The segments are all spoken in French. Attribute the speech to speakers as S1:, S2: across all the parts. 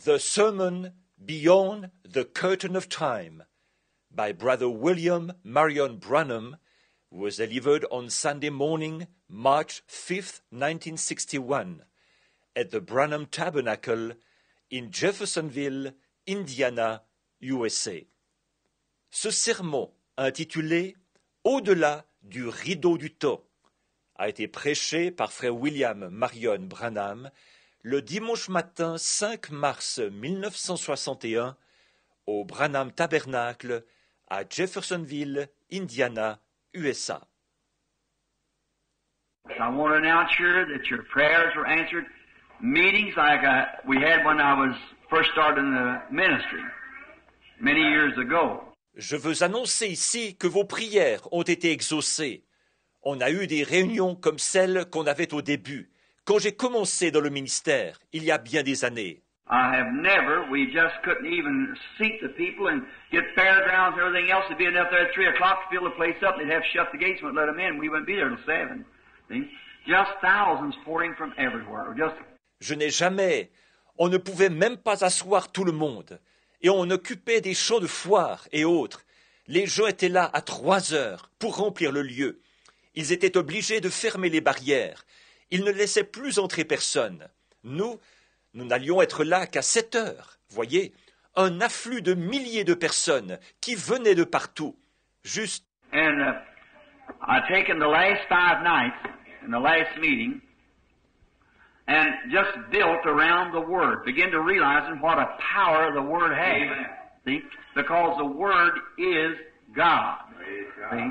S1: The Sermon Beyond the Curtain of Time by Brother William Marion Branham was delivered on Sunday morning, March 5th, 1961, at the Branham Tabernacle in Jeffersonville, Indiana, USA. Ce sermon, intitulé « Au-delà du rideau du temps », a été prêché par frère William Marion Branham le dimanche matin 5 mars 1961 au Branham Tabernacle à Jeffersonville, Indiana, USA.
S2: I want to announce here that your prayers were answered. Meetings like we had when I was first starting the ministry many years ago.
S1: Je veux annoncer ici que vos prières ont été exaucées. On a eu des réunions comme celles qu'on avait au début, quand j'ai commencé dans le ministère, il y a bien des années.
S2: We just couldn't even seat the people and get fairgrounds and everything else. There'd be enough there at 3 o'clock to fill the place up. They'd have to shut the gates and let them in. We wouldn't be there till 7. See? Just thousands pouring from everywhere.
S1: On ne pouvait même pas asseoir tout le monde. Et on occupait des champs de foire et autres. Les gens étaient là à 3 heures pour remplir le lieu. Ils étaient obligés de fermer les barrières. Ils ne laissaient plus entrer personne. Nous n'allions être là qu'à 7 heures. Voyez, un afflux de milliers de personnes qui venaient de partout. Juste.
S2: And I've taken the last 5 nights in the last meeting and just built around the Word. Begin to realize what a power the Word has. See? Because the Word is God. See?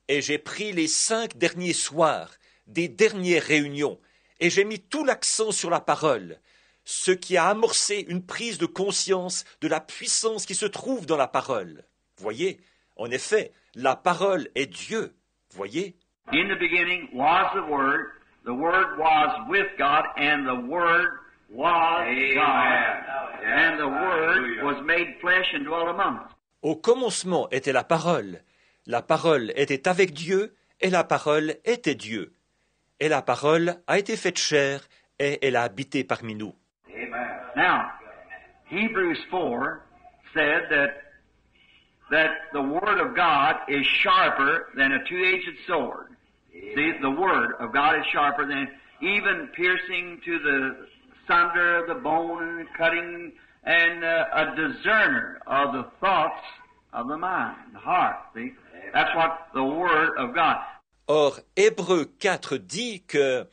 S1: Et j'ai pris les 5 derniers soirs des dernières réunions et j'ai mis tout l'accent sur la parole, ce qui a amorcé une prise de conscience de la puissance qui se trouve dans la parole. Voyez, en effet, la parole est Dieu. Voyez.
S2: In the beginning was the Word was with God, and the Word was God, and the Word was made flesh and dwelt among us.
S1: Au commencement était la parole était avec Dieu, et la parole était Dieu. Et la parole a été faite chair, et elle a habité parmi nous.
S2: Amen. Now, Hebrews 4 said that the Word of God is sharper than a two-edged sword. See, the Word of God is sharper than even piercing to the sunder of the bone and cutting and a discerner of the thoughts of the mind, the heart. See, that's what the Word of God.
S1: Or, Hébreux 4 dit que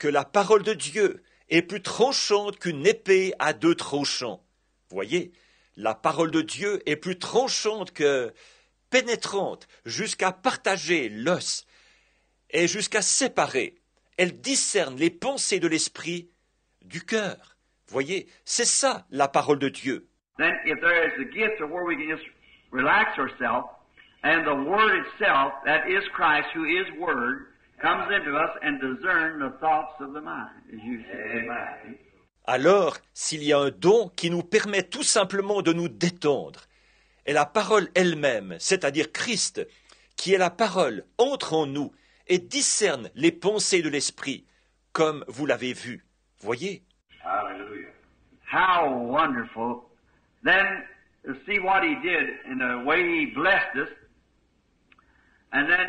S1: la parole de Dieu est plus tranchante qu'une épée à 2 tranchants. Voyez, la parole de Dieu est plus tranchante que pénétrante jusqu'à partager l'os et jusqu'à séparer. Elle discerne les pensées de l'esprit du cœur. Voyez, c'est ça la parole de Dieu.
S2: Then if there is a gift where we can just relax ourselves, and the Word itself, that is Christ, who is Word, comes into us and discern the thoughts of the mind, as you say. Amen.
S1: Alors, s'il y a un don qui nous permet tout simplement de nous détendre, et la parole elle-même, c'est-à-dire Christ, qui est la parole, entre en nous et discerne les pensées de l'esprit, comme vous l'avez vu. Voyez?
S2: Hallelujah. How wonderful. Then, to see what he did in the way he blessed us, and then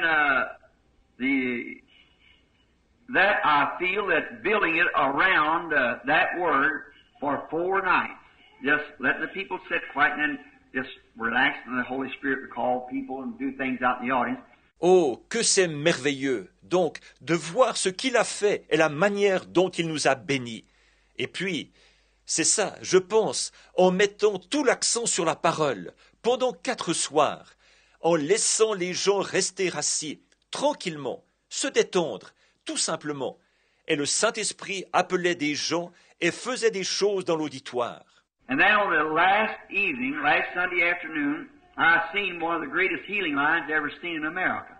S2: that I feel that building it around that word for 4 nights, just letting the people sit quiet and then just relax, and the Holy Spirit would call people and do things out in the audience.
S1: Oh, que c'est merveilleux, donc, de voir ce qu'il a fait et la manière dont il nous a bénis. Et puis, c'est ça, je pense, en mettant tout l'accent sur la parole, pendant 4 soirs, en laissant les gens rester assis, tranquillement, se détendre, tout simplement. Et le Saint-Esprit appelait des gens et faisait des choses dans l'auditoire.
S2: And then on the last evening, last Sunday afternoon, I seen one of the greatest healing lines ever seen in America.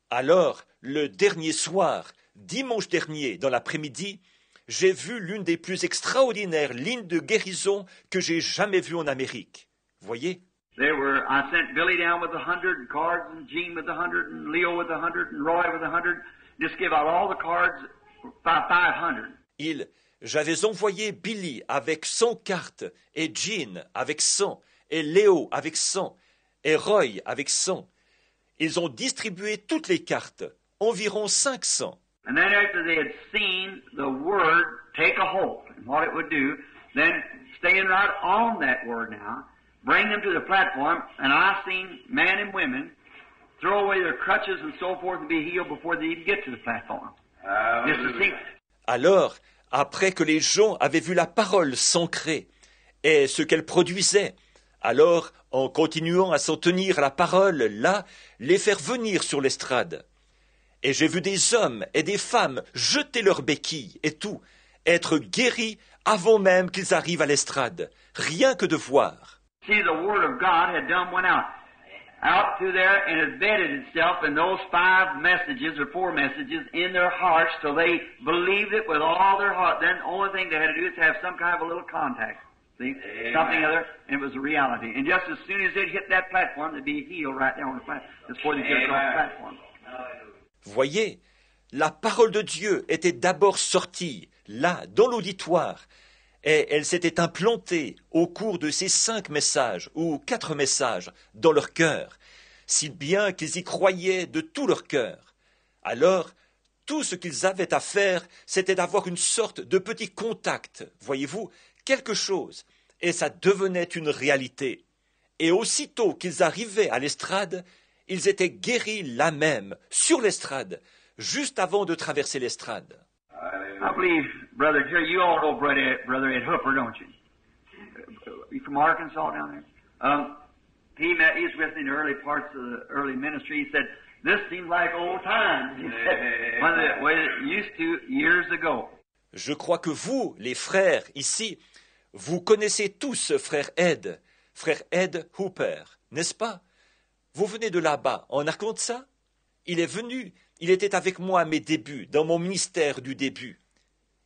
S1: Alors, le dernier soir, dimanche dernier, dans l'après-midi, j'ai vu l'une des plus extraordinaires lignes de guérison que j'ai jamais vues en Amérique. Voyez?
S2: I sent Billy down with 100 cards, and Gene with 100, and Leo with 100, and Roy with 100. Just give out all the cards, 500.
S1: J'avais envoyé Billy avec 100 cartes, et Jean avec 100, et Léo avec 100, et Roy avec 100. Ils ont distribué toutes les cartes, environ 500.
S2: And then after they had seen the word take a hold and what it would do, then staying right on that word now, bring them to the platform, and I seen men and women throw away their crutches and so forth and be healed before they even get to the platform. Just to see.
S1: Alors, après que les gens avaient vu la parole s'ancrer et ce qu'elle produisait, alors, en continuant à s'en tenir à la parole, là, les faire venir sur l'estrade. Et j'ai vu des hommes et des femmes jeter leurs béquilles et tout, être guéris avant même qu'ils arrivent à l'estrade, rien que de voir.
S2: See, the Word of God had done went out through there and had bedded itself in those 5 messages or 4 messages in their hearts till they believed it with all their heart. Then the only thing they had to do is have some kind of a little contact. See? Something other, and it was a reality. And just as soon as they'd hit that platform, they'd be healed right there on the platform, just before they get across the platform.
S1: Voyez, la parole de Dieu était d'abord sortie, là, dans l'auditoire, et elle s'était implantée au cours de ces 5 messages, ou 4 messages, dans leur cœur, si bien qu'ils y croyaient de tout leur cœur. Alors, tout ce qu'ils avaient à faire, c'était d'avoir une sorte de petit contact, voyez-vous, quelque chose, et ça devenait une réalité. Et aussitôt qu'ils arrivaient à l'estrade, ils étaient guéris là même, sur l'estrade, juste avant de traverser l'estrade.
S2: I believe, Brother Jerry, you all know Brother Ed Hooper, don't you? You from Arkansas down there? He was with me in the early parts of the early ministry. He said, "This seems like old times." He said, when the way it used to years ago.
S1: Je crois que vous, les frères, ici, vous connaissez tous frère Ed Hooper, n'est-ce pas? Vous venez de là-bas, en Arkansas? Il est venu, il était avec moi à mes débuts, dans mon ministère du début.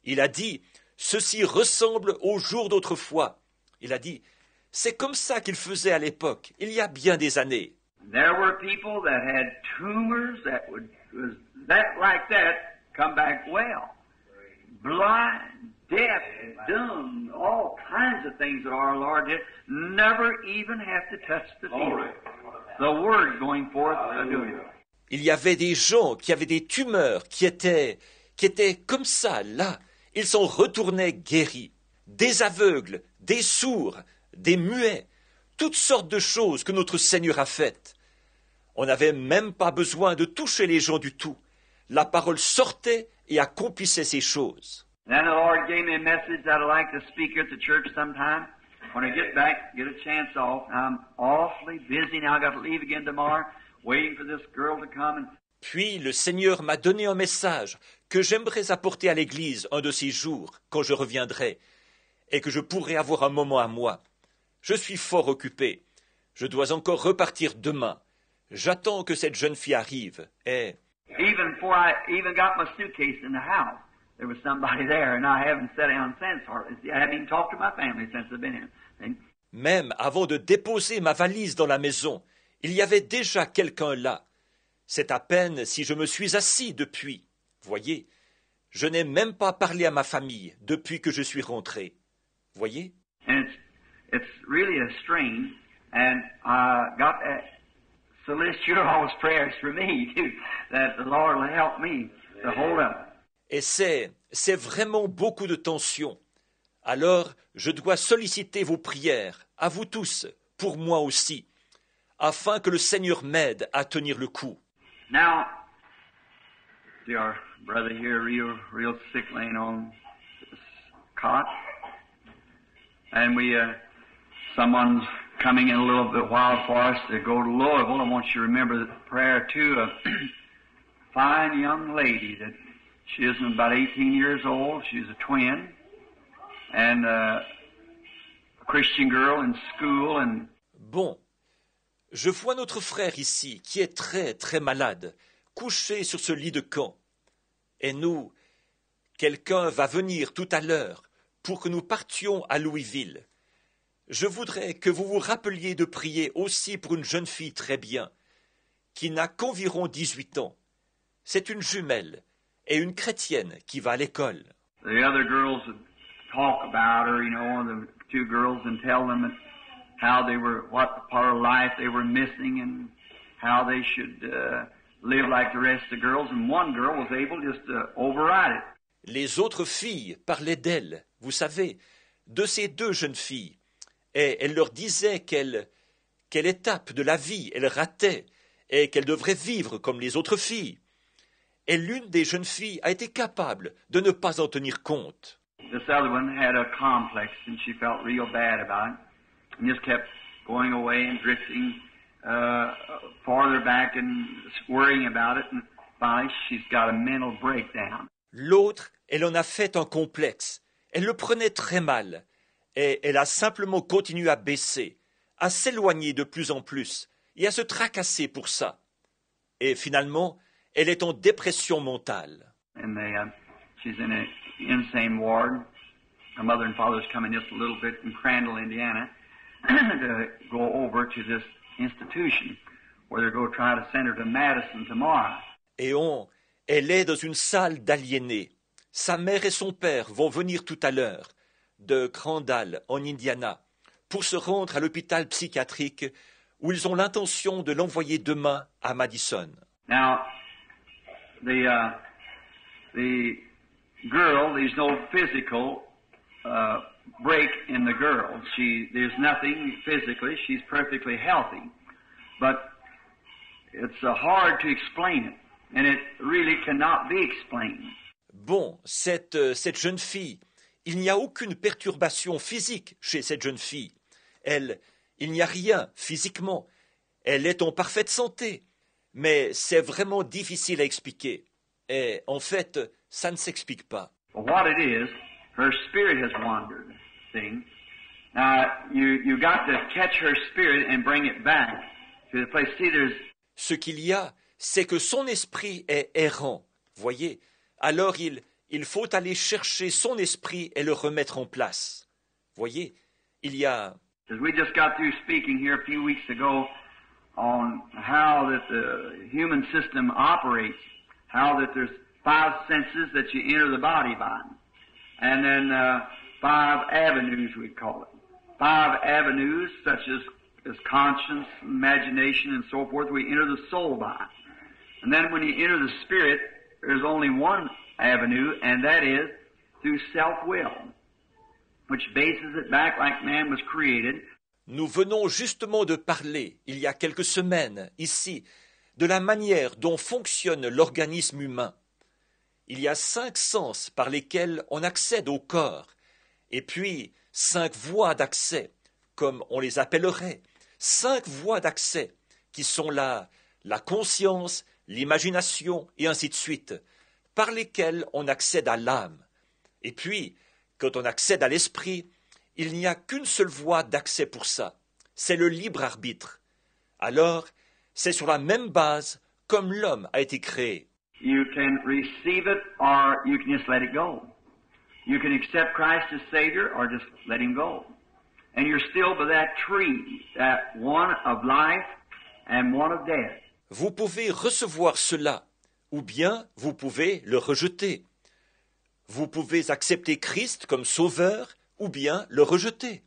S1: Il a dit, ceci ressemble aux jours d'autrefois. Il a dit, c'est comme ça qu'il faisait à l'époque, il y a bien des années.
S2: There were people that had tumors that would, like that, come back well. Blind, deaf, dumb, all kinds of things that our Lord did, never even have to touch the field. The Word going forth doing it.
S1: Il y avait des gens qui avaient des tumeurs, qui étaient comme ça, là. Ils s'en retournaient guéris. Des aveugles, des sourds, des muets, toutes sortes de choses que notre Seigneur a faites. On n'avait même pas besoin de toucher les gens du tout. La parole sortait et accomplissait ces choses.
S2: Then the Lord gave me a message that I'd like to speak at the church sometime. When I get back, get a chance off. I'm awfully busy now. I got to leave again tomorrow, waiting for this girl to come.
S1: Puis le Seigneur m'a donné un message que j'aimerais apporter à l'Église un de ces jours, quand je reviendrai, et que je pourrai avoir un moment à moi. Je suis fort occupé. Je dois encore repartir demain. J'attends que cette jeune fille arrive, et...
S2: Even before I even got my suitcase in the house, there was somebody there, and I haven't sat down since. I haven't even talked to my family since I've been here. And
S1: même avant de déposer ma valise dans la maison, il y avait déjà quelqu'un là. C'est à peine si je me suis assis depuis. Voyez, je n'ai même pas parlé à ma famille depuis que je suis rentré. Voyez?
S2: And it's really a strain, and I got that solicit your all's prayers for me too, that the Lord will help me to hold up.
S1: Et c'est vraiment beaucoup de tension. Alors, je dois solliciter vos prières, à vous tous, pour moi aussi, afin que le Seigneur m'aide à tenir le coup.
S2: Now, see our brother here, real sick, laying on this cot, and someone's coming in a little bit while for us to go to Louisville. I want you to remember the prayer too, a fine young lady that she is about 18 years old. She's a twin, and a Christian girl in school, and
S1: bon. Je vois notre frère ici, qui est très, très malade, couché sur ce lit de camp. Et nous, quelqu'un va venir tout à l'heure pour que nous partions à Louisville. Je voudrais que vous vous rappeliez de prier aussi pour une jeune fille très bien, qui n'a qu'environ 18 ans. C'est une jumelle et une chrétienne qui va à l'école.
S2: the other girls talk about her, the two girls, and tell them how they were, what part of life they were missing, and how they should live like the rest of the girls. And one girl was able just to override it.
S1: Les autres filles parlaient d'elle, vous savez, de ces deux jeunes filles, et elle leur disait quelle étape de la vie elle ratait, et qu'elle devrait vivre comme les autres filles. Et l'une des jeunes filles a été capable de ne pas en tenir compte.
S2: This other one had a complex, and she felt real bad about it, and just kept going away and drifting farther back and worrying about it, and finally she's got a mental breakdown.
S1: L'autre, elle en a fait un complexe. Elle le prenait très mal, et elle a simplement continué à baisser, à s'éloigner de plus en plus, et à se tracasser pour ça. Et finalement, elle est en dépression mentale.
S2: And she's in an insane ward. Her mother and father's coming just a little bit from Crandall, Indiana, to go over to this institution where they're going to try to send her to Madison tomorrow.
S1: Et elle est dans une salle d'aliénés. Sa mère et son père vont venir tout à l'heure de Crandall, en Indiana, pour se rendre à l'hôpital psychiatrique où ils ont l'intention de l'envoyer demain à Madison.
S2: Now, the girl, there's no physical break in the girl. There's nothing physically. She's perfectly healthy. But it's hard to explain it, and it really cannot be explained.
S1: Bon, cette jeune fille, il n'y a aucune perturbation physique chez cette jeune fille. Il n'y a rien physiquement. Elle est en parfaite santé. Mais c'est vraiment difficile à expliquer. Et en fait, ça ne s'explique pas.
S2: What it is, her spirit has wandered. See? Now, you got to catch her spirit and bring it back to the place. See,
S1: Ce qu'il y a, c'est que son esprit est errant. Voyez? Alors il faut aller chercher son esprit et le remettre en place. Voyez? Il y a...
S2: We just got through speaking here a few weeks ago on how that the human system operates, how that there's 5 senses that you enter the body by, and then 5 avenues, we call it. 5 avenues such as conscience, imagination, and so forth, we enter the soul by. And then when you enter the spirit, there's only one avenue, and that is through self-will, which bases it back like man was created.
S1: Nous venons justement de parler, il y a quelques semaines, ici, de la manière dont fonctionne l'organisme humain. Il y a 5 sens par lesquels on accède au corps, et puis 5 voies d'accès, comme on les appellerait, 5 voies d'accès, qui sont la conscience, l'imagination, et ainsi de suite, par lesquelles on accède à l'âme. Et puis, quand on accède à l'esprit, il n'y a qu'une seule voie d'accès pour ça, c'est le libre arbitre. Alors, c'est sur la même base comme l'homme a été créé.
S2: You can receive it or you can just let it go. You can accept Christ as Savior or just let Him go. And you're still by that tree, that one of life and one of death.
S1: Vous pouvez recevoir cela, ou bien vous pouvez le rejeter. Vous pouvez accepter Christ comme sauveur, ou bien le rejeter.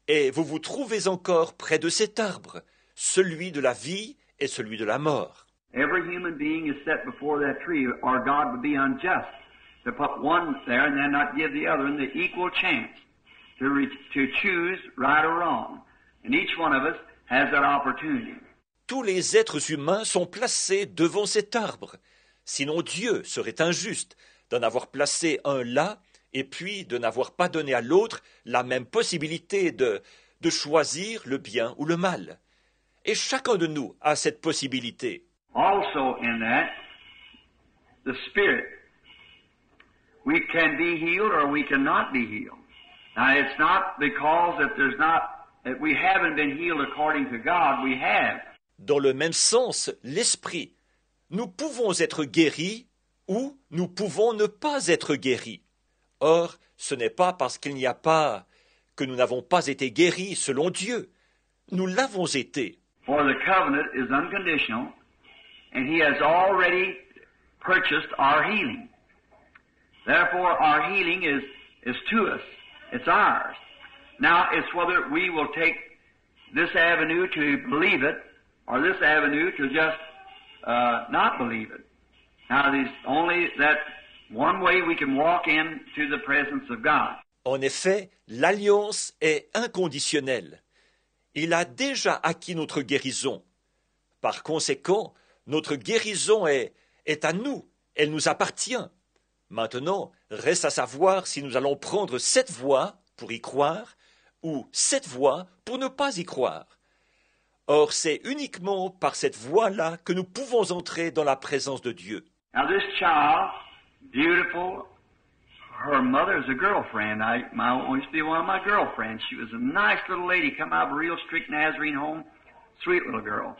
S1: Et vous vous trouvez encore près de cet arbre, celui de la vie et celui de la mort.
S2: Every human being is set before that tree, or God would be unjust to put one there and then not give the other the equal chance to choose right or wrong. And each one of us has that opportunity.
S1: Tous les êtres humains sont placés devant cet arbre. Sinon Dieu serait injuste d'en avoir placé un là et puis de n'avoir pas donné à l'autre la même possibilité de choisir le bien ou le mal. Et chacun de nous a cette possibilité.
S2: Also in that, the Spirit, we can be healed or we cannot be healed. Now it's not because that we haven't been healed according to God, we have.
S1: Dans le même sens, l'esprit, nous pouvons être guéris ou nous pouvons ne pas être guéris. Or, ce n'est pas parce qu'il n'y a pas que nous n'avons pas été guéris selon Dieu. Nous l'avons été.
S2: For the covenant is unconditional, and He has already purchased our healing. Therefore, our healing is to us. It's ours. Now, it's whether we will take this avenue to believe it or this avenue to just not believe it. Now, there's only that one way we can walk into the presence of God.
S1: En effet, l'alliance est inconditionnelle. Il a déjà acquis notre guérison. Par conséquent, notre guérison est à nous, elle nous appartient. Maintenant, reste à savoir si nous allons prendre cette voie pour y croire ou cette voie pour ne pas y croire. Or, c'est uniquement par cette voie-là que nous pouvons entrer dans la présence de Dieu.
S2: Now this child, beautiful, her mother is a girlfriend. Used to be one of my girlfriends. She was a nice little lady, come out of a real strict Nazarene home, sweet little girl.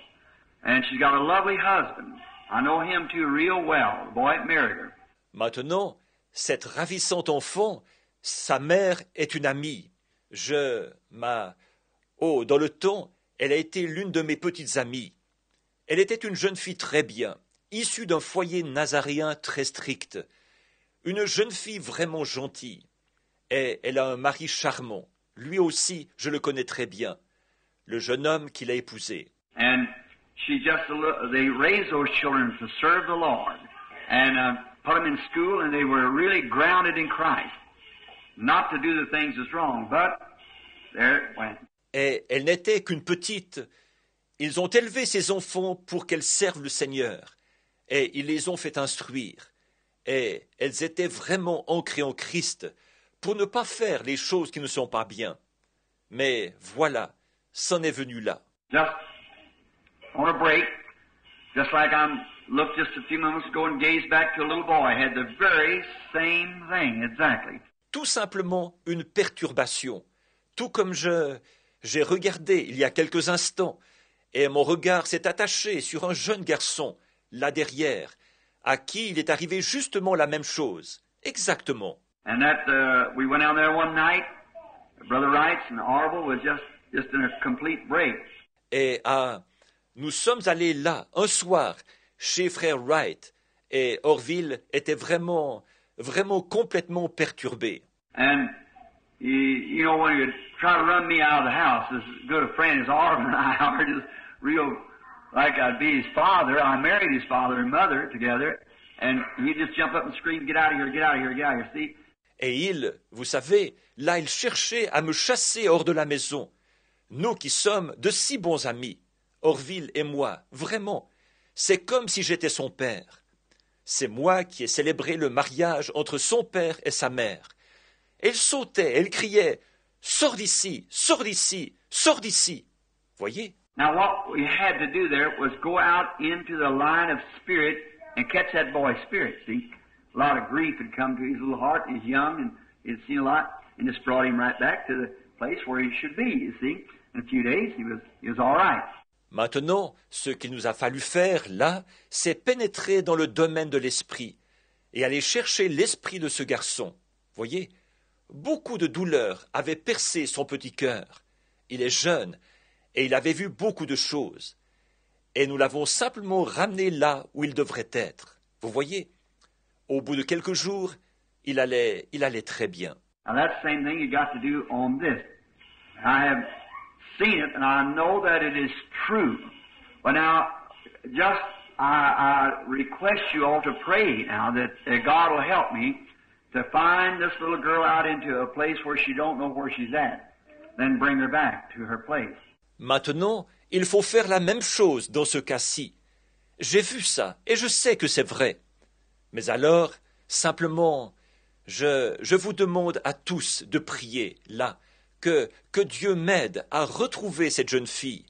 S2: And she's got a lovely husband. I know him too real well, the boy that married her.
S1: Maintenant, cette ravissante enfant, sa mère est une amie. Dans le temps, elle a été l'une de mes petites amies. Elle était une jeune fille très bien, issue d'un foyer nazaréen très strict. Une jeune fille vraiment gentille. Et elle a un mari charmant. Lui aussi, je le connais très bien. Le jeune homme qu'il a épousé.
S2: And they raised those children to serve the Lord. And put them in school, and they were really grounded in Christ. Not to do the things that's wrong, but there it went.
S1: Et elle n'était qu'une petite. Ils ont élevé ces enfants pour qu'elles servent le Seigneur. Et ils les ont fait instruire. Et elles étaient vraiment ancrées en Christ pour ne pas faire les choses qui ne sont pas bien. Mais voilà, c'en est venu là.
S2: Just on a break, just like looked just a few moments ago and gazed back to a little boy, had the very same thing, exactly.
S1: Tout simplement une perturbation. Tout comme j'ai regardé il y a quelques instants, et mon regard s'est attaché sur un jeune garçon, là derrière, à qui il est arrivé justement la même chose, exactement.
S2: And we went out there one night, Brother Wright and Orville was just in a complete break.
S1: Et nous sommes allés là, un soir, chez frère Wright, et Orville était vraiment complètement perturbé.
S2: And you know, when you try to run me out of the house, as good a friend as Orville and I are, just real like I'd be his father. I married his father and mother together, and he'd just jump up and scream, "Get out of here! Get out of here! Get out of here!" See?
S1: Et vous savez, là il cherchait à me chasser hors de la maison. Nous qui sommes de si bons amis, Orville et moi, vraiment, c'est comme si j'étais son père. C'est moi qui ai célébré le mariage entre son père et sa mère. Elle sautait, elle criait « Sors d'ici, sors d'ici, sors d'ici !» Voyez?
S2: Now what we had to do there was go out into the line of spirit and catch that boy's spirit, see? A lot of grief had come to his little heart. He's young and he'd seen a lot, and just brought him right back to the place where he should be, you see. In a few days, he was all right.
S1: Maintenant, ce qu'il nous a fallu faire, là, c'est pénétrer dans le domaine de l'esprit et aller chercher l'esprit de ce garçon. Voyez, beaucoup de douleurs avaient percé son petit cœur. Il est jeune et il avait vu beaucoup de choses. Et nous l'avons simplement ramené là où il devrait être. Vous voyez, au bout de quelques jours, il allait très bien.
S2: Now that's the same thing you got to do on this. I have seen it, and I know that it is true. But now, just I request you all to pray now that God will help me to find this little girl out into a place where she don't know where she's at, then bring her back to her place.
S1: Maintenant, il faut faire la même chose dans ce cas-ci. J'ai vu ça, et je sais que c'est vrai. Mais alors, simplement, je vous demande à tous de prier, là, que Dieu m'aide à retrouver cette jeune fille,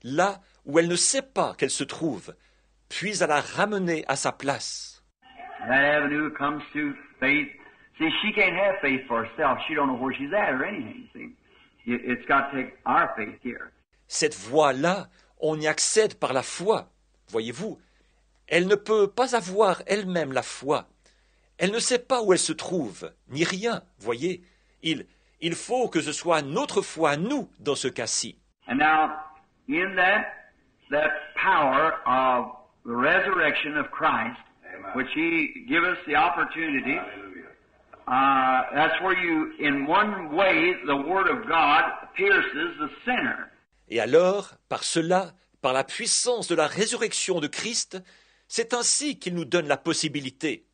S1: là où elle ne sait pas qu'elle se trouve, puis à la ramener à sa place.
S2: That avenue comes to faith. See, she can't have faith for herself. She don't know where she's at or anything, see. It's got to take our faith here.
S1: Cette voie-là, on y accède par la foi, voyez-vous. Elle ne peut pas avoir elle-même la foi. Elle ne sait pas où elle se trouve, ni rien, voyez. Il faut que ce soit notre foi à nous dans ce cas-ci.
S2: And now, in that power of the resurrection of Christ, which He give us the opportunity That's where you, in one way, the Word of God pierces the sinner.
S1: Et alors, par cela, par la puissance de la résurrection de Christ, c'est ainsi qu'il nous donne la possibilité.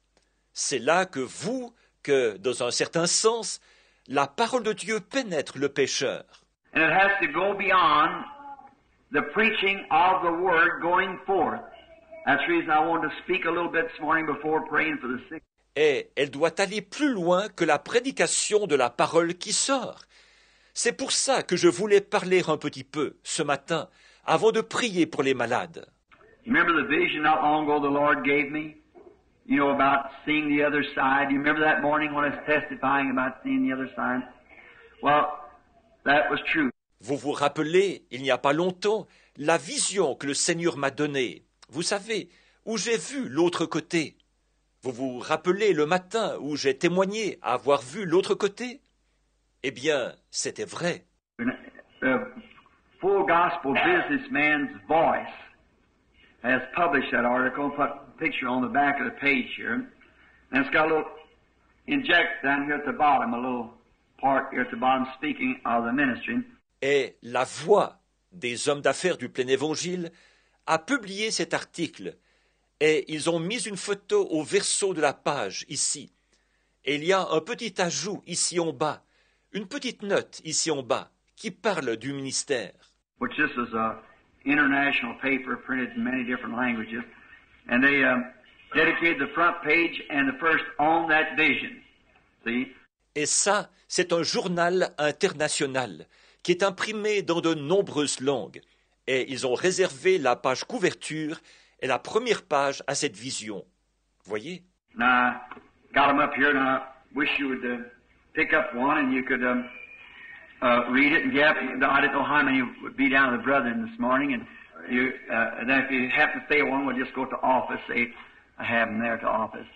S1: C'est là que, dans un certain sens, la parole de Dieu pénètre le pécheur.
S2: And it has to go beyond the preaching of the Word going forth. That's the reason I wanted to speak a little bit this morning before praying for the sick.
S1: Et elle doit aller plus loin que la prédication de la parole qui sort. C'est pour ça que je voulais parler un petit peu ce matin, avant de prier pour les malades.
S2: You remember the vision not long ago the Lord gave me? You know, about seeing the other side. You remember that morning when I was testifying about seeing the other side? Well, that was true.
S1: Vous vous rappelez, il n'y a pas longtemps, la vision que le Seigneur m'a donnée. Vous savez, où j'ai vu l'autre côté. Vous vous rappelez le matin où j'ai témoigné avoir vu l'autre côté? Eh bien, c'était vrai.
S2: The Full Gospel Businessman's Voice has published that article, put a picture on the back of the page here, and it's got a little inject down here at the bottom, a little part here at the bottom speaking of the ministry.
S1: Et la voix des hommes d'affaires du plein évangile a publié cet article, et ils ont mis une photo au verso de la page ici. Et il y a un petit ajout ici en bas, une petite note ici en bas, qui parle du ministère.
S2: Which this is a international paper printed in many different languages, and they dedicated the front page and the first on that vision. See?
S1: Et ça, c'est un journal international qui est imprimé dans de nombreuses langues. Et ils ont réservé la page couverture et la première page à cette vision. Voyez?
S2: Now, I got them up here, and I wish you would pick up one and you could read it. And I didn't know how many would be down to the brethren this morning. And then if you happen to stay one, we'll just go to office. I have them there to office.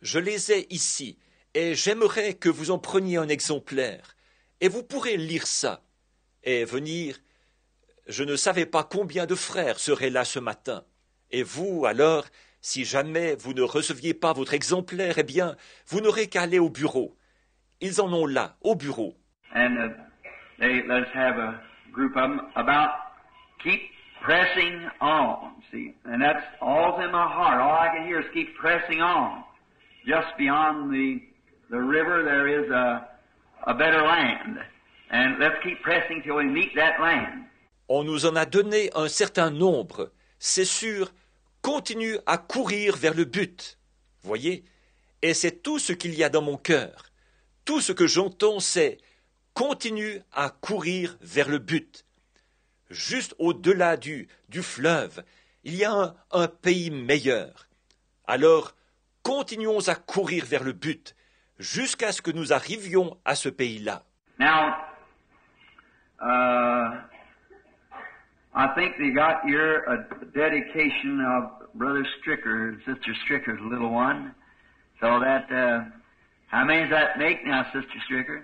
S1: Je les ai ici, et j'aimerais que vous en preniez un exemplaire. Et vous pourrez lire ça et venir. Je ne savais pas combien de frères seraient là ce matin. Et vous, alors, si jamais vous ne receviez pas votre exemplaire, eh bien, vous n'aurez qu'à aller au bureau. Ils en ont là, au bureau.
S2: And they let us have a group of them about keep pressing on, see. And that's all's in my heart. All I can hear is keep pressing on. Just beyond the river there is a better land. And let's keep pressing till we meet that land.
S1: On nous en a donné un certain nombre. C'est sûr, continue à courir vers le but. Voyez? Et c'est tout ce qu'il y a dans mon cœur. Tout ce que j'entends, c'est continue à courir vers le but. Juste au-delà du fleuve, il y a un pays meilleur. Alors, continuons à courir vers le but, jusqu'à ce que nous arrivions à ce pays-là.
S2: Now, I think they got here a dedication of Brother Stricker, Sister Stricker's little one. So that, how many does that make now, Sister Stricker?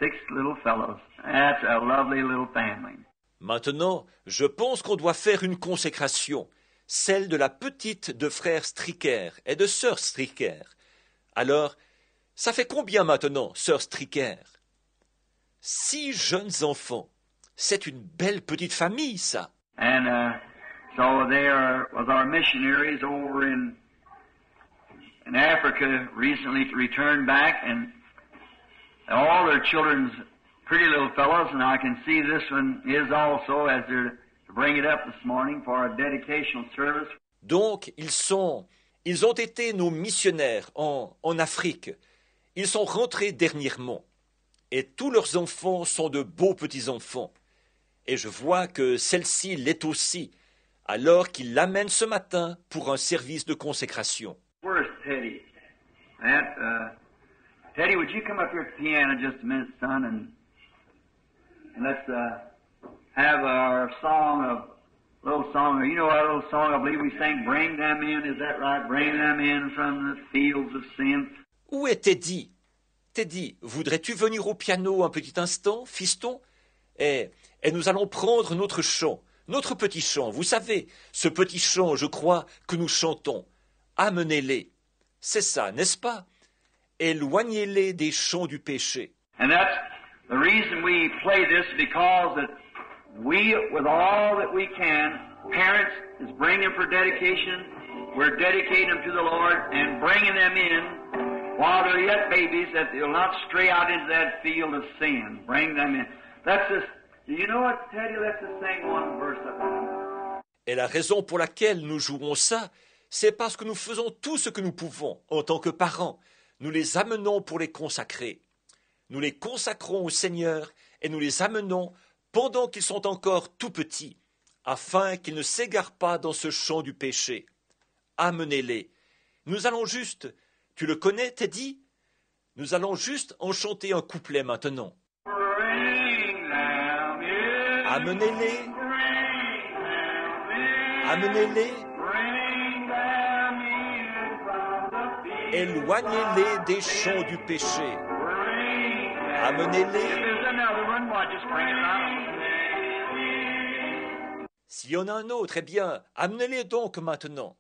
S2: 6 little fellows. That's a lovely little family.
S1: Maintenant, je pense qu'on doit faire une consécration, celle de la petite de frère Stricker et de sœur Stricker. Alors, ça fait combien maintenant, sœur Stricker? 6 jeunes enfants. C'est une belle petite famille, ça.
S2: And so they was our missionaries over in Africa recently returned back, and all their children's pretty little fellows, and I can see this one is also as they're to bring it up this morning for a dedicational service.
S1: Donc, ils ont été nos missionnaires en Afrique. Ils sont rentrés dernièrement. Et tous leurs enfants sont de beaux petits-enfants. Et je vois que celle-ci l'est aussi, alors qu'ils l'amènent ce matin pour un service de consécration.
S2: Where's Teddy? Teddy, would you come up here at the piano just a minute, son, and let's have our little song. You know our little song, I believe we sang, Bring Them In, is that right? Bring them in from the fields of sin.
S1: Où est Teddy? Teddy, voudrais-tu venir au piano un petit instant, fiston? Et nous allons prendre notre chant, notre petit chant. Vous savez, ce petit chant, je crois, que nous chantons. Amenez-les. C'est ça, n'est-ce pas? Éloignez-les des champs du péché.
S2: And that's the reason we play this, because that we, with all that we can, parents is bringing them for dedication. We're dedicating them to the Lord and bringing them in while they're yet babies, that they'll not stray out into that field of sin. Bring them in. That's this. Do you know what, Teddy? Let's just sing one verse of that.
S1: Et la raison pour laquelle nous jouons ça, c'est parce que nous faisons tout ce que nous pouvons en tant que parents. Nous les amenons pour les consacrer. Nous les consacrons au Seigneur et nous les amenons pendant qu'ils sont encore tout petits, afin qu'ils ne s'égarent pas dans ce champ du péché. Amenez-les. Nous allons juste, tu le connais, Teddy? Nous allons juste en chanter un couplet maintenant. Amenez-les. Amenez-les. Éloignez-les des champs du péché. Amenez-les. S'il y en a un autre, eh bien, amenez-les donc maintenant.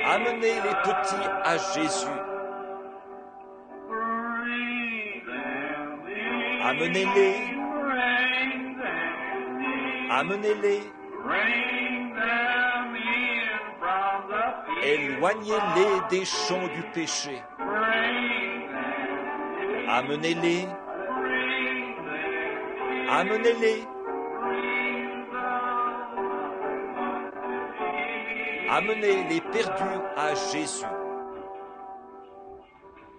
S1: Amenez les petits à Jésus. Amenez-les. Amenez-les. Éloignez-les des champs du péché. Amenez-les. Amenez-les. Amenez les perdus à Jésus.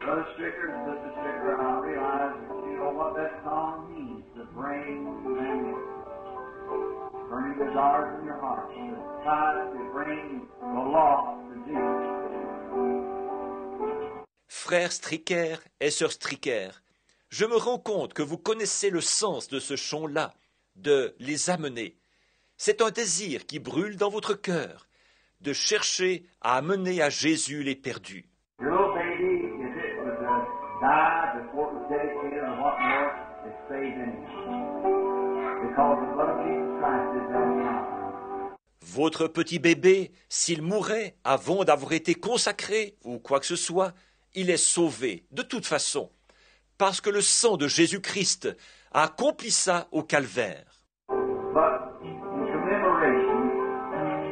S2: Brother Stricker, Sister Stricker, I realize that you know what that song means, to bring them in. Burning desires in your heart, to try to bring the lost to Jesus.
S1: Frère Stricker et sœur Stricker, je me rends compte que vous connaissez le sens de ce chant-là, de les amener. C'est un désir qui brûle dans votre cœur, de chercher à amener à Jésus les perdus.
S2: Your little baby, if it was die before it was dedicated or what more, it's saved anyhow. Because the blood of Jesus Christ is that power.
S1: Votre petit bébé, s'il mourait avant d'avoir été consacré ou quoi que ce soit, il est sauvé de toute façon, parce que le sang de Jésus-Christ a accompli ça au calvaire.
S2: But in commemoration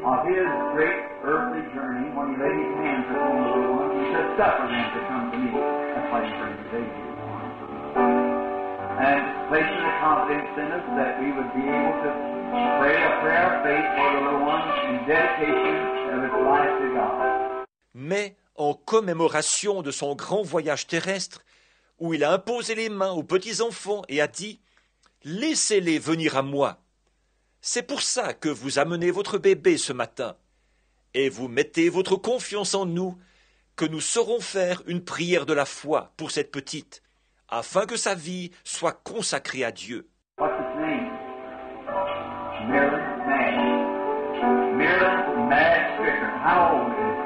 S2: of his great earthly journey, when he laid his hands upon the little ones, he said, "Suffer them to come to me." That's why he brings the baby. And placing the confidence in us that we would be able to pray a prayer of faith for the little ones in dedication of its life to God.
S1: Mais en commémoration de son grand voyage terrestre, où il a imposé les mains aux petits-enfants et a dit « Laissez-les venir à moi ». C'est pour ça que vous amenez votre bébé ce matin, et vous mettez votre confiance en nous, que nous saurons faire une prière de la foi pour cette petite, afin que sa vie soit consacrée à Dieu.
S2: What's his name? Marilyn Madge. Marilyn Madge Stricker. How old is it?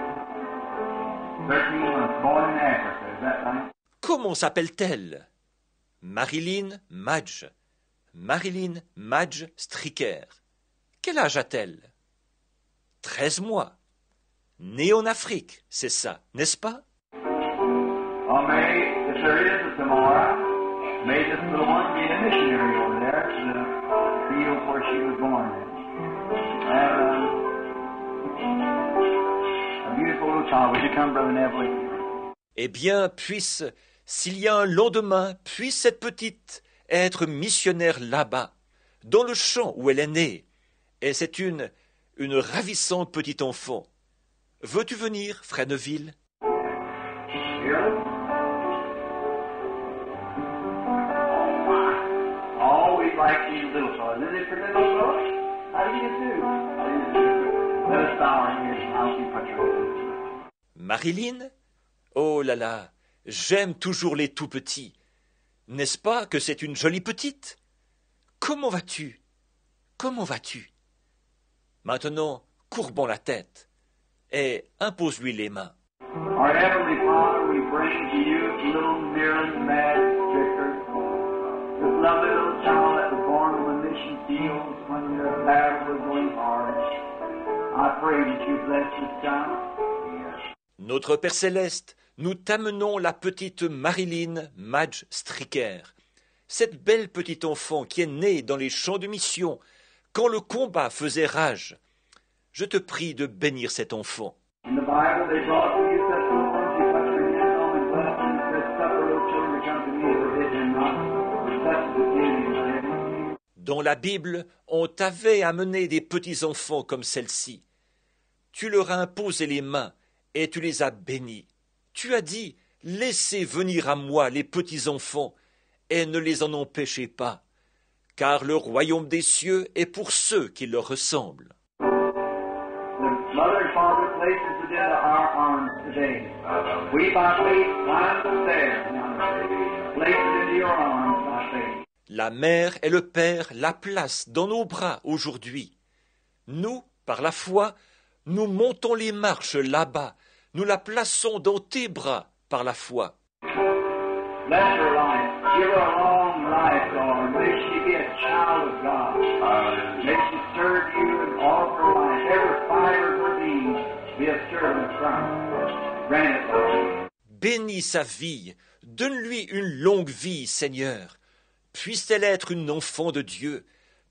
S2: 13 months, born in Africa. Is that right?
S1: Comment s'appelle-t-elle? Marilyn Madge. Marilyn Madge Stricker. Quel âge a-t-elle? 13 mois. Née en Afrique, c'est ça, n'est-ce pas?
S2: Well, may, if there is a tomorrow, may this little one be a missionary over there to the field where she was born. A beautiful little child. Would you come, Brother Neville?
S1: Eh bien, puisse, s'il y a un lendemain, puisse cette petite être missionnaire là-bas, dans le champ où elle est née. Et c'est une ravissante petite enfant. Veux-tu venir, frère Neville?
S2: Oh, we like these little fellas. Isn't it for little fellas? How do you do? Let us bow our heads and I'll keep our.
S1: Marilyn? Oh là là, j'aime toujours les tout petits. N'est-ce pas que c'est une jolie petite? Comment vas-tu? Comment vas-tu? Maintenant, courbons la tête et impose-lui les mains.
S2: Our Heavenly Father, we bring to you little Marilyn Madge Stricker, this lovely little child that was born on the mission fields when the battle was going hard. I pray that you bless this child.
S1: Notre Père Céleste, nous t'amenons la petite Marilyn Madge Stricker, cette belle petite enfant qui est née dans les champs de mission quand le combat faisait rage. Je te prie de bénir cet enfant.
S2: In the Bible, they brought to you such little ones, you touch their hands on and bless them, and said, suffer little children to come to me, forbid them not, for such is the kingdom of heaven.
S1: Dans la Bible, on t'avait amené des petits enfants comme celle-ci. Tu leur as imposé les mains et tu les as bénis. Tu as dit, laissez venir à moi les petits enfants et ne les en empêchez pas, car le royaume des cieux est pour ceux qui leur ressemblent.
S2: The mother and father places it into our arms today. We by faith climb the stairs now. Place it into your arms by faith.
S1: La mère et le père la placent dans nos bras aujourd'hui. Nous, par la foi, nous montons les marches là-bas. Nous la plaçons dans tes bras par la foi.
S2: Bless her life. Give her a long life, Lord. May she be a child of God. May she serve you in all of her life. Every fiber of her being be a servant of Christ. Grant it, Lord.
S1: Bénis sa vie. Donne-lui une longue vie, Seigneur. Puisse-t-elle être une enfant de Dieu.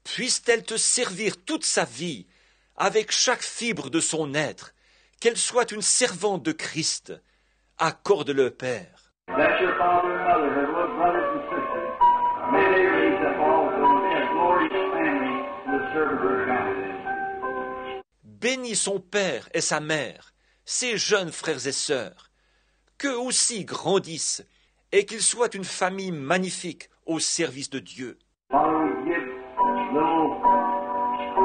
S1: Puisse-t-elle te servir toute sa vie, avec chaque fibre de son être. Qu'elle soit une servante de Christ. Accorde-le, Père.
S2: Bless your father and mother, her little brothers and sisters. May they raise up also a glorious family to the service of God.
S1: Bénis son père et sa mère, ses jeunes frères et sœurs. Qu'eux aussi grandissent et qu'ils soient une famille magnifique au service de Dieu.
S2: Father, we give little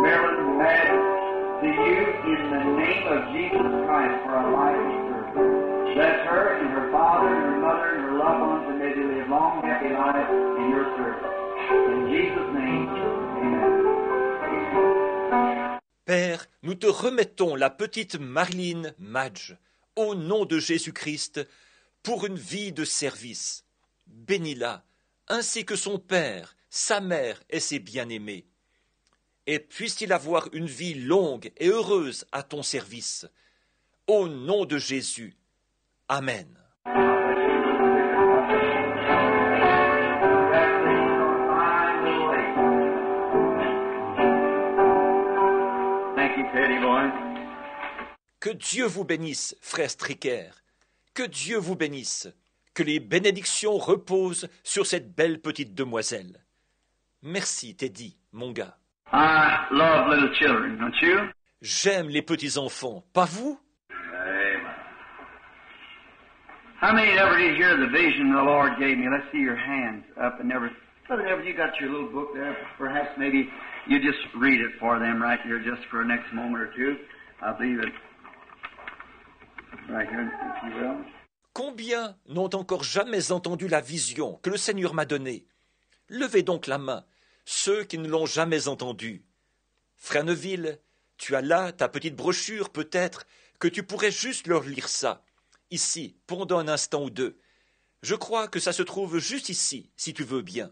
S2: Marilyn Madge to you in the name of Jesus Christ for our life and service. Bless her and her father and her mother and her loved ones, and may they live long, happy lives in your service. In Jesus' name, amen.
S1: Père, nous te remettons la petite Marilyn Madge, au nom de Jésus-Christ, pour une vie de service. Bénis-la, ainsi que son père, sa mère et ses bien-aimés. Et puisse-t-il avoir une vie longue et heureuse à ton service. Au nom de Jésus. Amen.
S2: Thank you, Teddy boy.
S1: Que Dieu vous bénisse, frère Stricker. Que Dieu vous bénisse. Que les bénédictions reposent sur cette belle petite demoiselle. Merci, Teddy, mon gars.
S2: I love little children, don't you?
S1: J'aime les petits enfants, pas vous?
S2: Amen. How many ever did hear the vision the Lord gave me? Let's see your hands up and never. Brother Everett, you got your little book there. Perhaps maybe you just read it for them right here just for the next moment or two. I believe it. Right here, if you will.
S1: Combien n'ont encore jamais entendu la vision que le Seigneur m'a donnée? Levez donc la main, ceux qui ne l'ont jamais entendue. Frère Neville, tu as là ta petite brochure peut-être, que tu pourrais juste leur lire ça, ici, pendant un instant ou deux. Je crois que ça se trouve juste ici, si tu veux bien.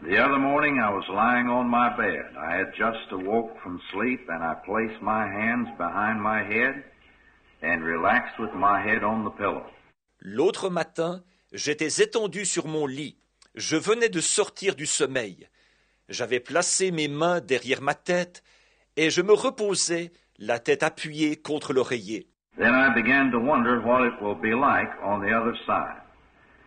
S3: The other morning I was lying on my bed. I had just awoke from sleep and I placed my hands behind my head and relaxed with my head on the pillow.
S1: L'autre matin, j'étais étendu sur mon lit. Je venais de sortir du sommeil. J'avais placé mes mains derrière ma tête et je me reposais, la tête appuyée contre l'oreiller.
S3: Then I began to wonder what it will be like on the other side.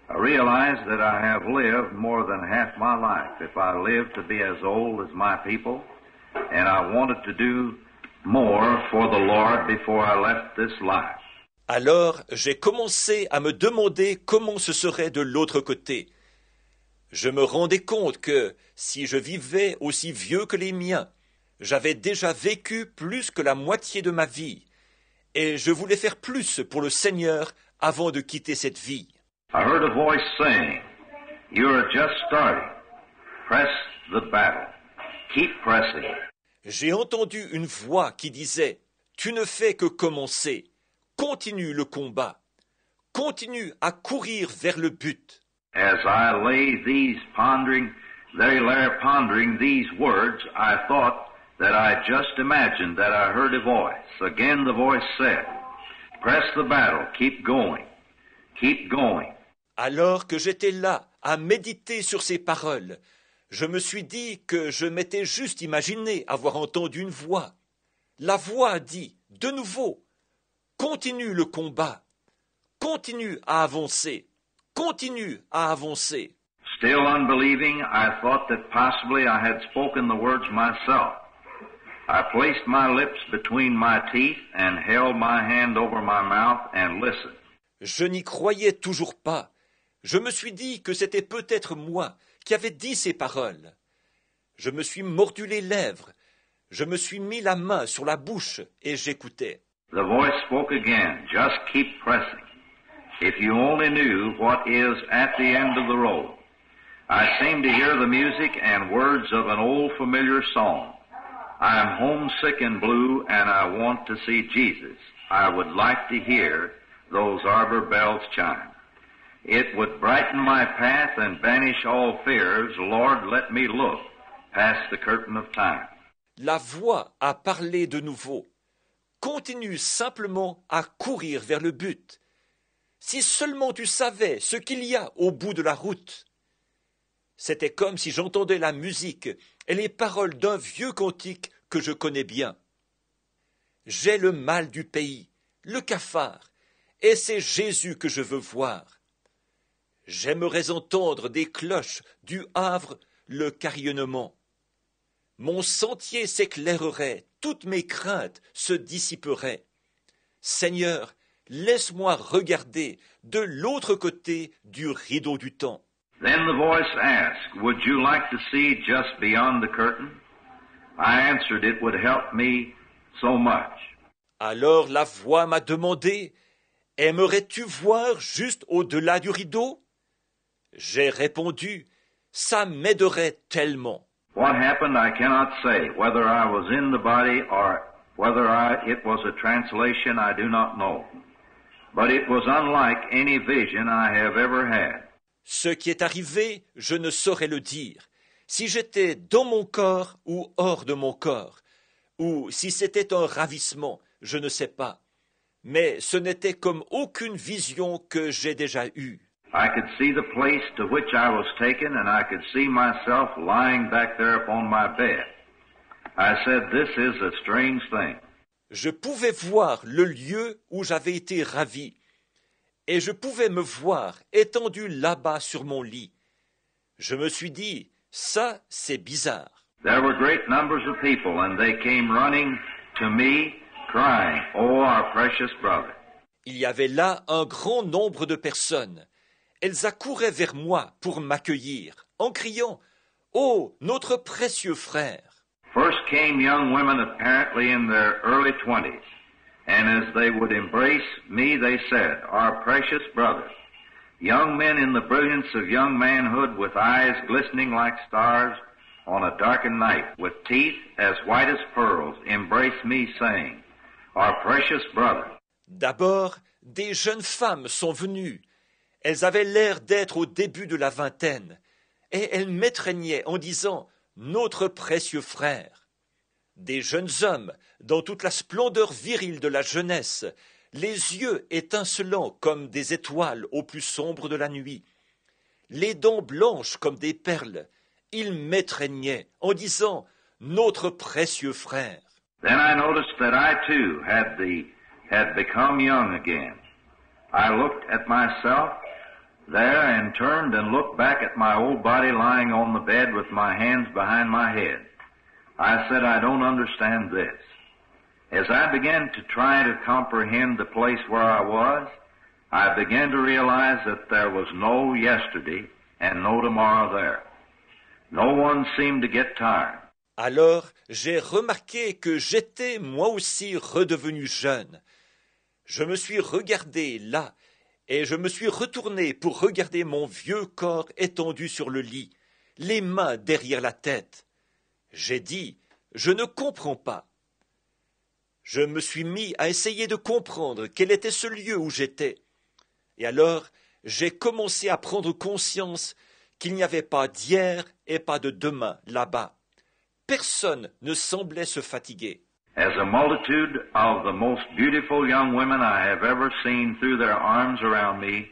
S3: I realized that I have lived more than half my life if I live to be as old as my people, and I wanted to do more for the Lord before I left this life.
S1: Alors, j'ai commencé à me demander comment ce serait de l'autre côté. Je me rendais compte que, si je vivais aussi vieux que les miens, j'avais déjà vécu plus que la moitié de ma vie, et je voulais faire plus pour le Seigneur avant de quitter cette vie.
S3: I heard a voice saying, "You are just starting. Press the battle. Keep pressing."
S1: J'ai entendu une voix qui disait, « Tu ne fais que commencer. Continue le combat. Continue à courir vers le but. »
S3: As I lay there pondering these words, I thought that I just imagined that I heard a voice. Again the voice said, Press the battle. Keep going. Keep going.
S1: Alors que j'étais là à méditer sur ces paroles, je me suis dit que je m'étais juste imaginé avoir entendu une voix. La voix a dit, de nouveau, continue le combat, continue à avancer, continue à avancer.
S3: Still unbelieving, I thought that possibly I had spoken the words myself. I placed my lips between my teeth and held my hand over my mouth and listened.
S1: Je n'y croyais toujours pas. Je me suis dit que c'était peut-être moi qui avais dit ces paroles. Je me suis mordu les lèvres. Je me suis mis la main sur la bouche et j'écoutais.
S3: The voice spoke again. Just keep pressing. If you only knew what is at the end of the road. I seem to hear the music and words of an old familiar song. I am homesick and blue and I want to see Jesus. I would like to hear those arbor bells chime. It would brighten my path and banish all fears. Lord, let me look past the curtain of time.
S1: La voix a parlé de nouveau. Continue simplement à courir vers le but. Si seulement tu savais ce qu'il y a au bout de la route. C'était comme si j'entendais la musique et les paroles d'un vieux cantique que je connais bien. J'ai le mal du pays, le cafard, et c'est Jésus que je veux voir. J'aimerais entendre des cloches du Havre le carillonnement. Mon sentier s'éclairerait, toutes mes craintes se dissiperaient. Seigneur, laisse-moi regarder de l'autre côté du rideau du temps.
S3: Then the voice asked, would you like to see just beyond the curtain? I answered, it would help me so much.
S1: Alors la voix m'a demandé, aimerais-tu voir juste au-delà du rideau? J'ai répondu, ça m'aiderait tellement.
S3: What happened I cannot say. Whether I was in the body or whether it was a translation, I do not know. But it was unlike any vision I have ever had.
S1: Ce qui est arrivé, je ne saurais le dire. Si j'étais dans mon corps ou hors de mon corps, ou si c'était un ravissement, je ne sais pas. Mais ce n'était comme aucune vision que j'ai déjà eue.
S3: I could see the place to which I was taken, and I could see myself lying back there upon my bed. I said, this is a strange thing.
S1: Je pouvais voir le lieu où j'avais été ravi, et je pouvais me voir étendu là-bas sur mon lit. Je me suis dit, ça, c'est bizarre.
S3: There were great numbers of people, and they came running to me, crying, oh, our precious brother.
S1: Il y avait là un grand nombre de personnes. Elles accouraient vers moi pour m'accueillir, en criant « Oh, notre précieux frère !»
S3: First came young women apparently in their early 20s, and as they would embrace me, they said, our precious brother. Young men in the brilliance of young manhood with eyes glistening like stars on a darkened night, with teeth as white as pearls, embrace me saying, our precious brother.
S1: D'abord, des jeunes femmes sont venues. Elles avaient l'air d'être au début de la vingtaine, et elles m'étreignaient en disant « Notre précieux frère ». Des jeunes hommes, dans toute la splendeur virile de la jeunesse, les yeux étincelants comme des étoiles au plus sombre de la nuit, les dents blanches comme des perles, ils m'étreignaient en disant « Notre précieux frère ».
S3: Then I noticed that I too had become young again. I looked at myself there and turned and looked back at my old body lying on the bed with my hands behind my head. I said, I don't understand this. As I began to try to comprehend the place where I was, I began to realize that there was no yesterday and no tomorrow there. No one seemed to get tired.
S1: Alors j'ai remarqué que j'étais moi aussi redevenu jeune. Je me suis regardé là, et je me suis retourné pour regarder mon vieux corps étendu sur le lit, les mains derrière la tête. J'ai dit, je ne comprends pas. Je me suis mis à essayer de comprendre quel était ce lieu où j'étais. Et alors, j'ai commencé à prendre conscience qu'il n'y avait pas d'hier et pas de demain là-bas. Personne ne semblait se fatiguer.
S3: As a multitude of the most beautiful young women I have ever seen threw their arms around me,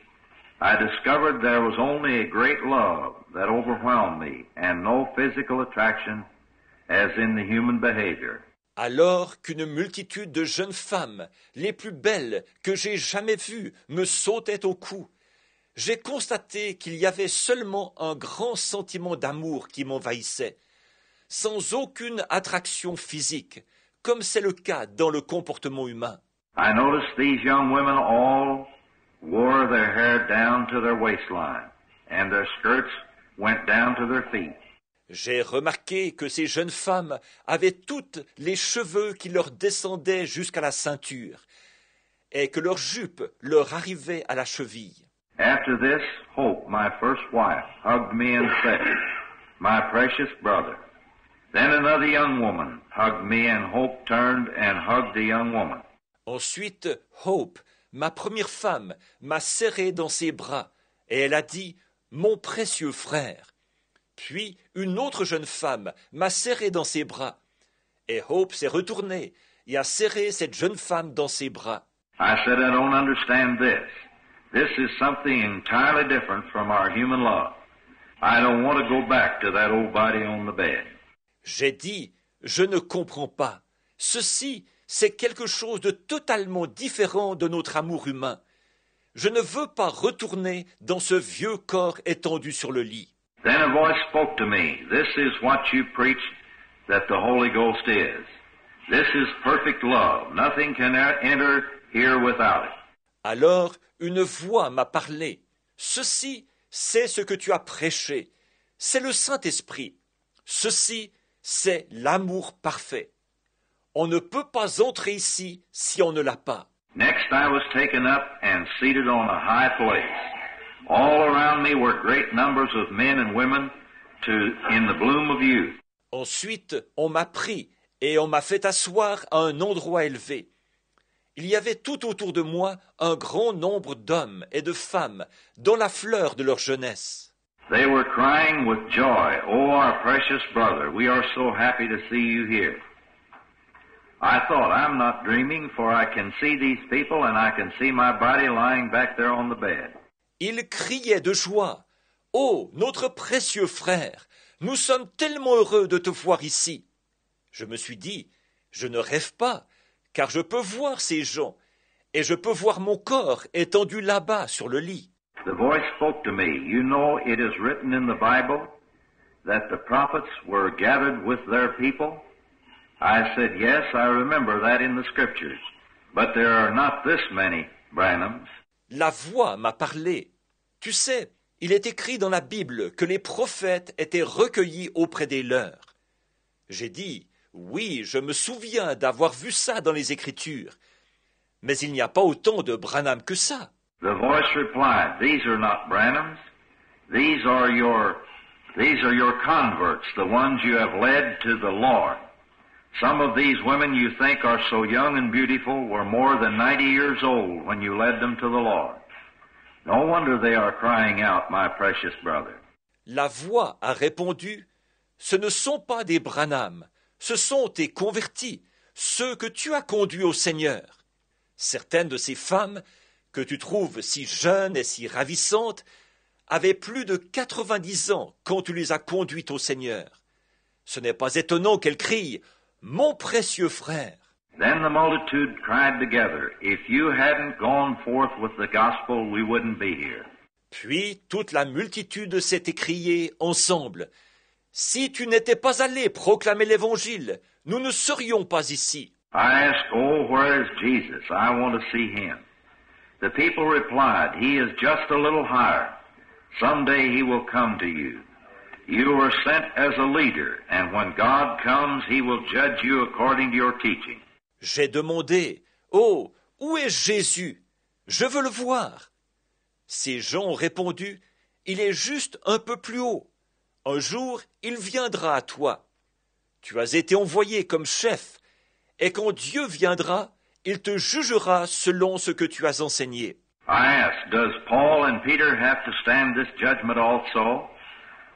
S3: I discovered there was only a great love that overwhelmed me and no physical attraction as in the human behavior.
S1: Alors qu'une multitude de jeunes femmes, les plus belles que j'ai jamais vues, me sautaient au cou, j'ai constaté qu'il y avait seulement un grand sentiment d'amour qui m'envahissait, sans aucune attraction physique, comme c'est le cas dans le comportement humain.
S3: I noticed these young women all wore their hair down to their waistline, and their skirts went down to their feet.
S1: J'ai remarqué que ces jeunes femmes avaient toutes les cheveux qui leur descendaient jusqu'à la ceinture, et que leurs jupes leur arrivaient à la cheville.
S3: After this, Hope, my first wife, hugged me and said, "My precious brother." Then another young woman hugged me, and Hope turned and hugged the young woman.
S1: Ensuite, Hope, ma première femme, m'a serré dans ses bras, et elle a dit « Mon précieux frère ». Puis une autre jeune femme m'a serré dans ses bras, et Hope s'est retournée et a serré cette jeune femme dans ses bras.
S3: I said, "I don't understand this. This is something entirely different from our human love. I don't want to go back to that old body on the bed."
S1: J'ai dit « Je ne comprends pas. Ceci, c'est quelque chose de totalement différent de notre amour humain. Je ne veux pas retourner dans ce vieux corps étendu sur le lit. »
S3: Then a voice spoke to me. "This is what you preach that the Holy Ghost is. This is perfect love. Nothing can enter here without it."
S1: Alors une voix m'a parlé. « Ceci, c'est ce que tu as prêché. C'est le Saint-Esprit. Ceci, c'est l'amour parfait. On ne peut pas entrer ici si on ne l'a pas. »
S3: Next I was taken up and seated on a high place. All around me were great numbers of men and women in the bloom of youth.
S1: Ensuite, on m'a pris et on m'a fait asseoir à un endroit élevé. Il y avait tout autour de moi un grand nombre d'hommes et de femmes dans la fleur de leur jeunesse.
S3: They were crying with joy, "Oh, our precious brother, we are so happy to see you here." I thought, I'm not dreaming, for I can see these people and I can see my body lying back there on the bed.
S1: Ils criaient de joie. « Oh, notre précieux frère, nous sommes tellement heureux de te voir ici. » Je me suis dit, je ne rêve pas, car je peux voir ces gens, et je peux voir mon corps étendu là-bas sur le lit.
S3: The voice spoke to me. "You know, it is written in the Bible that the prophets were gathered with their people." I said, "Yes, I remember that in the scriptures, but there are not this many Branhams."
S1: La voix m'a parlé. Tu sais, il est écrit dans la Bible que les prophètes étaient recueillis auprès des leurs. J'ai dit, oui, je me souviens d'avoir vu ça dans les Écritures, mais il n'y a pas autant de Branham que ça.
S3: The voice replied, "These are not Branhams. These are your converts, the ones you have led to the Lord. Some of these women you think are so young and beautiful were more than 90 years old when you led them to the Lord. No wonder they are crying out, 'My precious brother.'"
S1: La voix a répondu, ce ne sont pas des Branham, ce sont tes convertis, ceux que tu as conduits au Seigneur. Certaines de ces femmes, que tu trouves si jeunes et si ravissantes, avaient plus de 90 ans quand tu les as conduites au Seigneur. Ce n'est pas étonnant qu'elles crient « Mon précieux frère !»
S3: Then the multitude cried together, "If you hadn't gone forth with the gospel, we wouldn't be here."
S1: Puis toute la multitude s'est écriée ensemble « Si tu n'étais pas allé proclamer l'Évangile, nous ne serions pas ici. »
S3: I asked, "Oh, where is Jesus? I want to see him." The people replied, "He is just a little higher. Someday he will come to you. You were sent as a leader, and when God comes, he will judge you according to your teaching."
S1: J'ai demandé « Oh, où est Jésus? Je veux le voir. » Ces gens ont répondu « Il est juste un peu plus haut. Un jour, il viendra à toi. Tu as été envoyé comme chef, et quand Dieu viendra, il te jugera selon ce que tu as enseigné. »
S3: I asked, "Does Paul and Peter have to stand this judgment also?"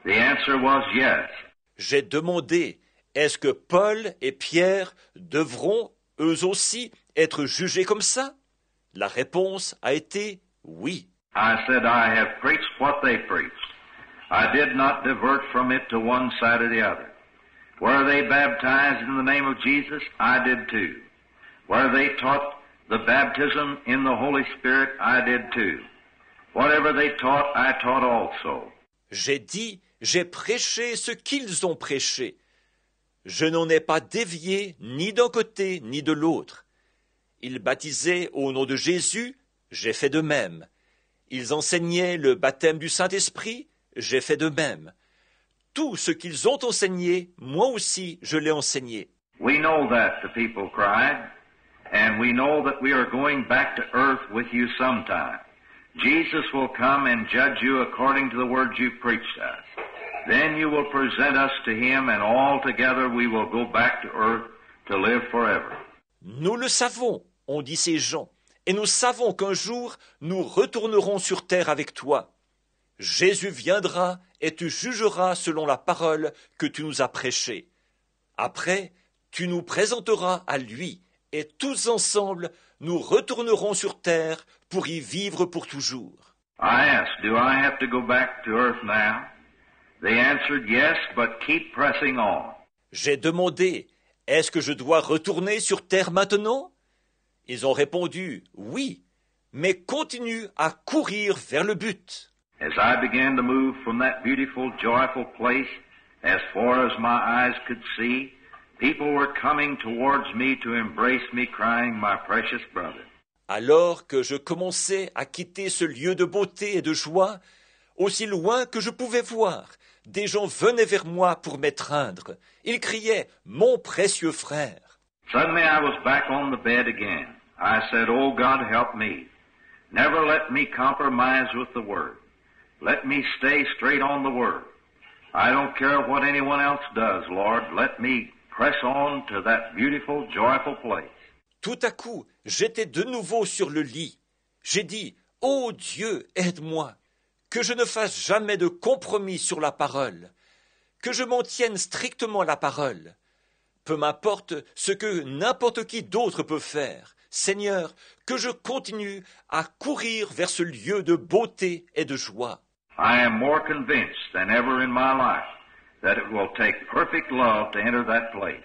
S3: The answer was yes.
S1: J'ai demandé Est-ce que Paul et Pierre devront, eux aussi, être jugés comme ça? La réponse a été oui.
S3: I said, I have preached what they preached. I did not divert from it to one side or the other. Were they baptized in the name of Jesus? I did too. Were they taught the baptism in the Holy Spirit? I did too. Whatever they taught, I taught also.
S1: J'ai dit, j'ai prêché ce qu'ils ont prêché. Je n'en ai pas dévié ni d'un côté ni de l'autre. Ils baptisaient au nom de Jésus, j'ai fait de même. Ils enseignaient le baptême du Saint-Esprit, j'ai fait de même. Tout ce qu'ils ont enseigné, moi aussi je l'ai enseigné.
S3: We know that, the people cried, and we know that we are going back to earth with you sometime. Jesus will come and judge you according to the words you preached us. Then you will present us to Him, and all together we will go back to earth to live forever.
S1: Nous le savons, ont dit ces gens, et nous savons qu'un jour nous retournerons sur terre avec toi. Jésus viendra et tu jugeras selon la parole que tu nous as prêchée. Après, tu nous présenteras à lui, et tous ensemble, nous retournerons sur terre pour y vivre pour toujours.
S3: I asked, do I have to go back to earth now? They answered, yes, but keep pressing on.
S1: J'ai demandé, est-ce que je dois retourner sur terre maintenant? Ils ont répondu, oui, mais continue à courir vers le but.
S3: As I began to move from that beautiful, joyful place, as far as my eyes could see, people were coming towards me to embrace me, crying, my precious brother.
S1: Alors que je commençais à quitter ce lieu de beauté et de joie, aussi loin que je pouvais voir, des gens venaient vers moi pour m'étreindre. Ils criaient « Mon précieux frère !»
S3: Suddenly I was back on the bed again. I said, oh God, help me. Never let me compromise with the Word. Let me stay straight on the Word. I don't care what anyone else does, Lord. Let me press on to that beautiful, joyful place.
S1: Tout à coup, j'étais de nouveau sur le lit. J'ai dit « Ô Dieu, aide-moi !» Que je ne fasse jamais de compromis sur la parole, que je m'en tienne strictement à la parole. Peu m'importe ce que n'importe qui d'autre peut faire, Seigneur, que je continue à courir vers ce lieu de beauté et de joie.
S3: I am more convinced than ever in my life that it will take perfect love to enter that place.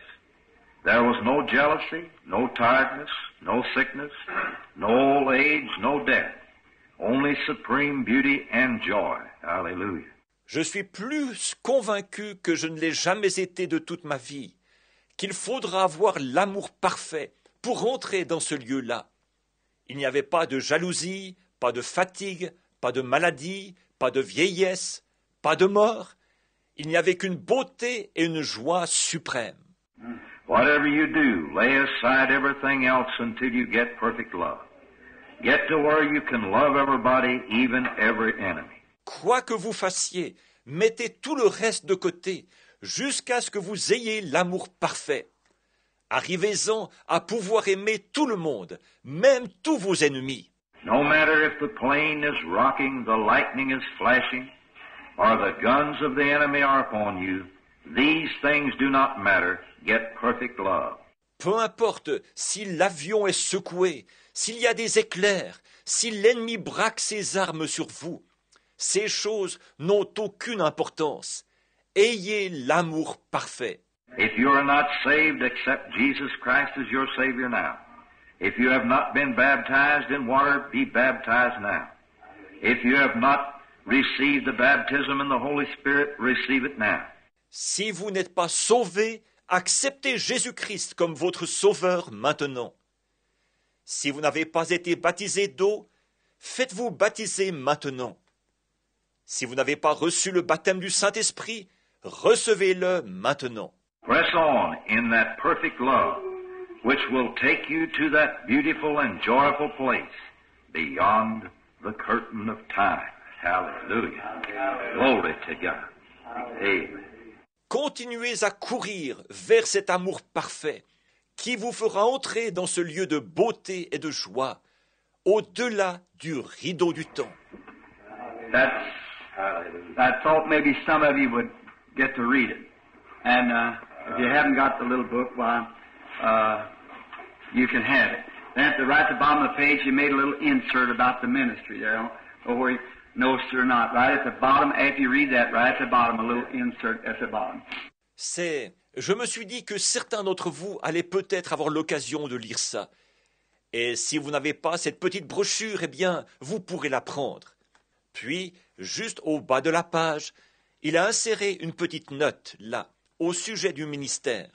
S3: There was no jealousy, no tiredness, no sickness, no old age, no death. Only supreme beauty and joy. Hallelujah.
S1: Je suis plus convaincu que je ne l'ai jamais été de toute ma vie, qu'il faudra avoir l'amour parfait pour entrer dans ce lieu-là. Il n'y avait pas de jalousie, pas de fatigue, pas de maladie, pas de vieillesse, pas de mort. Il n'y avait qu'une beauté et une joie suprême.
S3: Whatever you do, lay aside everything else until you get perfect love. Get to where you can love everybody, even every enemy.
S1: Quoi que vous fassiez, mettez tout le reste de côté, jusqu'à ce que vous ayez l'amour parfait. Arrivez-en à pouvoir aimer tout le monde, même tous vos ennemis.
S3: No matter if the plane is rocking, the lightning is flashing, or the guns of the enemy are upon you, these things do not matter. Get perfect love.
S1: Peu importe si l'avion est secoué, s'il y a des éclairs, si l'ennemi braque ses armes sur vous, ces choses n'ont aucune importance. Ayez l'amour parfait.
S3: If you are not saved, accept Jesus Christ as your Savior now. If you have not been baptized in water, be baptized now. If you have not received the baptism in the Holy Spirit, receive it now.
S1: Si vous n'êtes pas sauvé, acceptez Jésus-Christ comme votre sauveur maintenant. Si vous n'avez pas été baptisé d'eau, faites-vous baptiser maintenant. Si vous n'avez pas reçu le baptême du Saint-Esprit, recevez-le maintenant.
S3: Press on in that perfect love, which will take you to that beautiful and joyful place beyond the curtain of time. Hallelujah. Glory to God. Amen.
S1: Continuez à courir vers cet amour parfait qui vous fera entrer dans ce lieu de beauté et de joie, au-delà du rideau du temps.
S2: I thought maybe some of you would get to read it. And If you haven't got the little book, why, you can have it. Then at the right at the bottom of the page, you made a little insert about the ministry there. Or where you, no, sir, not. Right at the bottom, after you read that, right at the bottom, a little insert at the bottom.
S1: Je me suis dit que certains d'entre vous allaient peut-être avoir l'occasion de lire ça. Et si vous n'avez pas cette petite brochure, eh bien, vous pourrez la prendre. Puis, juste au bas de la page, il a inséré une petite note, là, au sujet du ministère.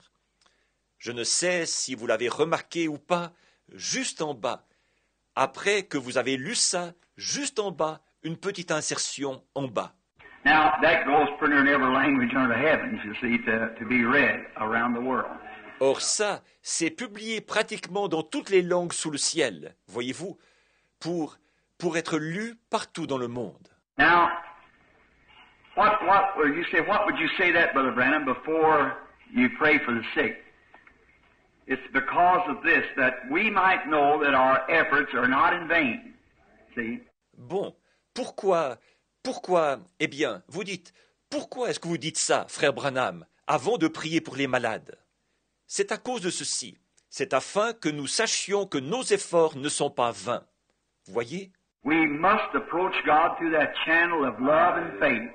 S1: Je ne sais si vous l'avez remarqué ou pas, juste en bas. Après que vous avez lu ça, juste en bas, une petite insertion en bas.
S2: Now, that goes pretty in every language under the heavens, you see, to be read around the world.
S1: Or ça, c'est publié pratiquement dans toutes les langues sous le ciel, voyez-vous, pour être lu partout dans le monde.
S2: Now, what would you say that, Brother Branham, before you pray for the sick? It's because of this, that we might know that our efforts are not in vain. See?
S1: Bon, pourquoi, eh bien, vous dites, pourquoi est-ce que vous dites ça, frère Branham, avant de prier pour les malades? C'est à cause de ceci. C'est afin que nous sachions que nos efforts ne sont pas vains. Voyez?
S2: We must approach God through that channel of love and faith.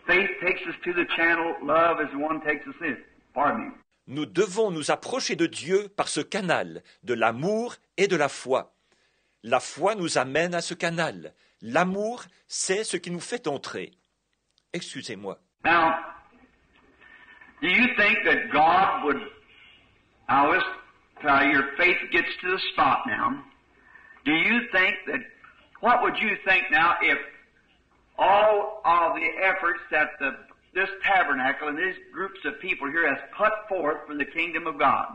S2: Faith takes us to the channel, love is the one takes us in. Pardon me.
S1: Nous devons nous approcher de Dieu par ce canal, de l'amour et de la foi. La foi nous amène à ce canal. L'amour, c'est ce qui nous fait entrer. Excusez-moi.
S2: Now, do you think that God would, now let's try, your faith gets to the spot now. Do you think that, what would you think now if all of the efforts that this tabernacle and these groups of people here has put forth for the kingdom of God?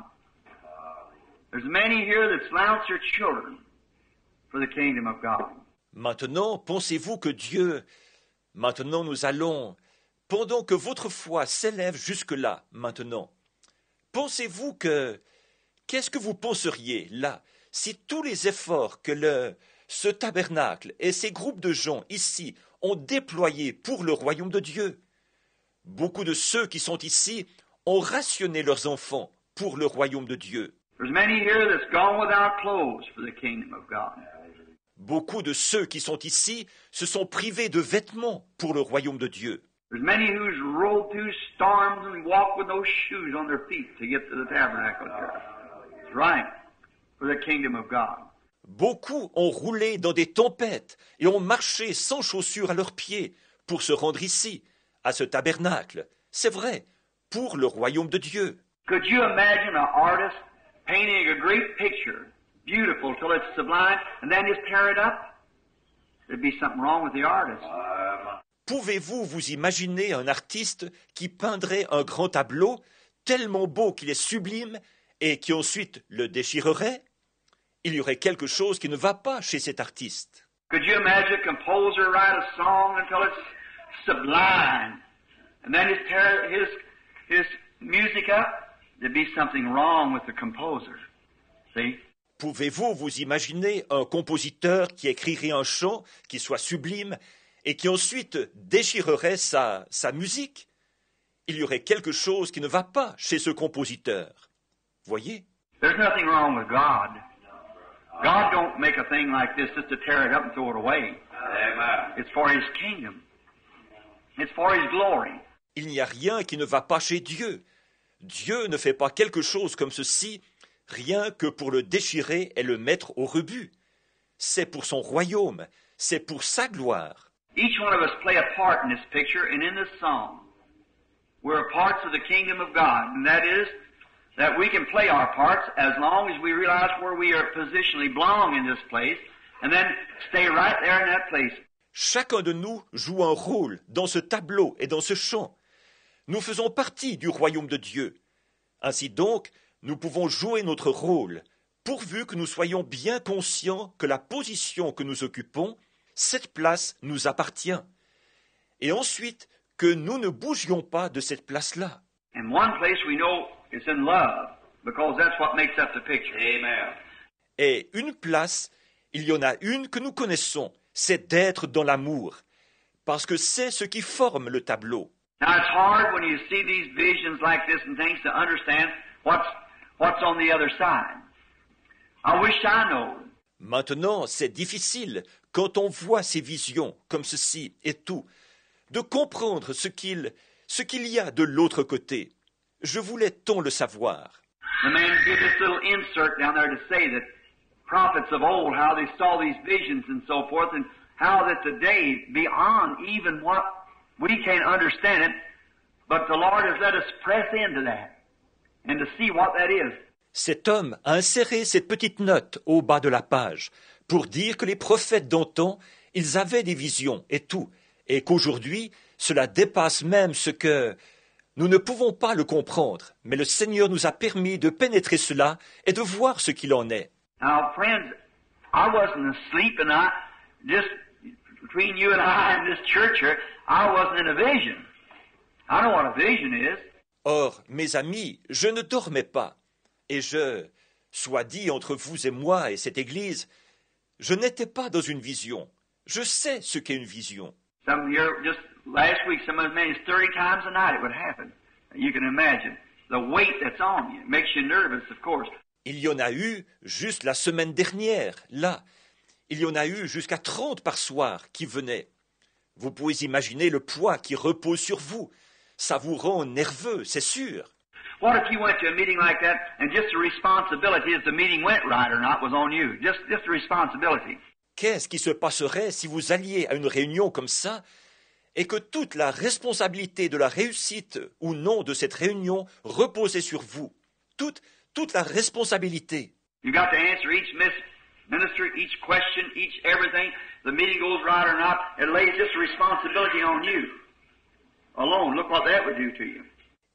S2: There's many here that's announced their children for the kingdom of God.
S1: Maintenant, pensez-vous que Dieu, maintenant nous allons, pendant que votre foi s'élève jusque-là, maintenant, pensez-vous qu'est-ce que vous penseriez là, si tous les efforts que ce tabernacle et ces groupes de gens ici ont déployés pour le royaume de Dieu? Beaucoup de ceux qui sont ici ont rationné leurs enfants pour le royaume de Dieu.
S2: There's many here that's gone without clothes for the kingdom of God.
S1: Beaucoup de ceux qui sont ici se sont privés de vêtements pour le royaume de Dieu.
S2: There's many who's rode through storms and walked with no shoes on their feet to get to the tabernacle here. That's right, for the kingdom of God.
S1: Beaucoup ont roulé dans des tempêtes et ont marché sans chaussures à leurs pieds pour se rendre ici, à ce tabernacle. C'est vrai, pour le royaume de Dieu.
S2: Could you imagine an artist painting a great picture, beautiful till it's sublime, and then just tear it up? There'd be something wrong with the artist.
S1: Pouvez-vous vous imaginer un artiste qui peindrait un grand tableau tellement beau qu'il est sublime et qui ensuite le déchirerait? Il y aurait quelque chose qui ne va pas chez cet artiste.
S2: Could you imagine a composer write a song until it's sublime, and then just tear his music up? There'd be something wrong with the composer. See?
S1: Pouvez-vous vous imaginer un compositeur qui écrirait un chant qui soit sublime et qui ensuite déchirerait sa musique? Il y aurait quelque chose qui ne va pas chez ce compositeur. Voyez?
S2: There's nothing wrong with God. God don't make a thing like this just to tear it up and throw it away. Amen. It's for His kingdom. It's for His glory.
S1: Il n'y a rien qui ne va pas chez Dieu. Dieu ne fait pas quelque chose comme ceci rien que pour le déchirer et le mettre au rebut. C'est pour son royaume, c'est pour sa gloire.
S2: Each one of us play a part in this picture and in this song. We're parts of the kingdom of God, and that is that we can play our parts as long as we realize where we are positionally belong in this place, and then stay right there in that place.
S1: Chacun de nous joue un rôle dans ce tableau et dans ce chant. Nous faisons partie du royaume de Dieu. Ainsi donc, nous pouvons jouer notre rôle, pourvu que nous soyons bien conscients que la position que nous occupons, cette place nous appartient. Et ensuite, que nous ne bougions pas de cette place-là.
S2: And one place we know is in love, because that's what makes up the picture. Amen.
S1: Et une place, il y en a une que nous connaissons, c'est d'être dans l'amour, parce que c'est ce qui forme le tableau.
S2: Now it's hard when you see these visions like this and things to understand what's on the other side. I wish I know.
S1: Maintenant, c'est difficile, quand on voit ces visions comme ceci et tout, de comprendre ce qu'il y a de l'autre côté. Je voulais tant le savoir.
S2: The man did this little insert down there to say that prophets of old, how they saw these visions and so forth, and how that today, beyond even what we can't understand it, but the Lord has let us press into that and to see what that is.
S1: Cet homme a inséré cette petite note au bas de la page pour dire que les prophètes d'antan, ils avaient des visions et tout, et qu'aujourd'hui, cela dépasse même ce que nous ne pouvons pas le comprendre, mais le Seigneur nous a permis de pénétrer cela et de voir ce qu'il en est.
S2: Now, friends, I wasn't asleep, and I just between you and I in this church here, I wasn't in a vision. I know what a vision is.
S1: Or, mes amis, je ne dormais pas, et soit dit entre vous et moi et cette Église, je n'étais pas dans une vision. Je sais ce qu'est une vision.
S2: Some here, just last week, some as many as 30 times a night it would happen. You can imagine the weight that's on you. It makes you nervous, of course.
S1: Il y en a eu juste la semaine dernière, là. Il y en a eu jusqu'à 30 par soir qui venaient. Vous pouvez imaginer le poids qui repose sur vous. Ça vous rend nerveux, c'est sûr.
S2: What if you went to a meeting like that and just the responsibility if the meeting went right or not was on you? Just the responsibility.
S1: Qu'est-ce qui se passerait si vous alliez à une réunion comme ça et que toute la responsabilité de la réussite ou non de cette réunion reposait sur vous? Toute la responsabilité.
S2: You got to answer each minister, each question, each everything. The meeting goes right or not. It lays just responsibility on you alone. Look what that would do to you.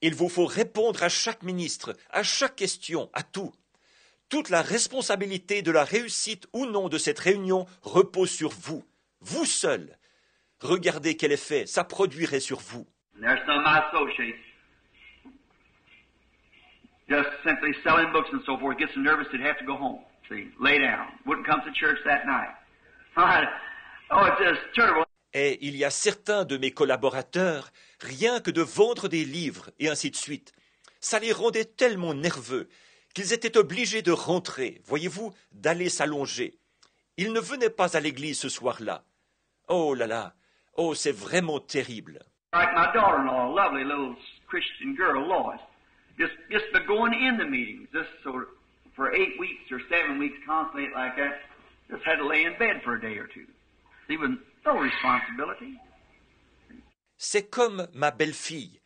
S1: Il vous faut répondre à chaque ministre, à chaque question, à tout. Toute la responsabilité de la réussite ou non de cette réunion repose sur vous, vous seul. Regardez quel effet ça produirait sur vous.
S2: And there's some of my associates just simply selling books and so forth, get so nervous they'd have to go home. See, lay down. Wouldn't come to church that night. Oh, it's just terrible.
S1: Et il y a certains de mes collaborateurs, rien que de vendre des livres et ainsi de suite, ça les rendait tellement nerveux qu'ils étaient obligés de rentrer, voyez-vous, d'aller s'allonger. Ils ne venaient pas à l'église ce soir-là. Oh là là, oh c'est vraiment terrible.
S2: Like my daughter-in-law, a lovely little Christian girl, Lois, just going in the meetings, just so for 8 weeks or 7 weeks constantly like that, just had to lay in bed for a day or two. Even no responsibility.
S1: C'est comme ma belle-fille,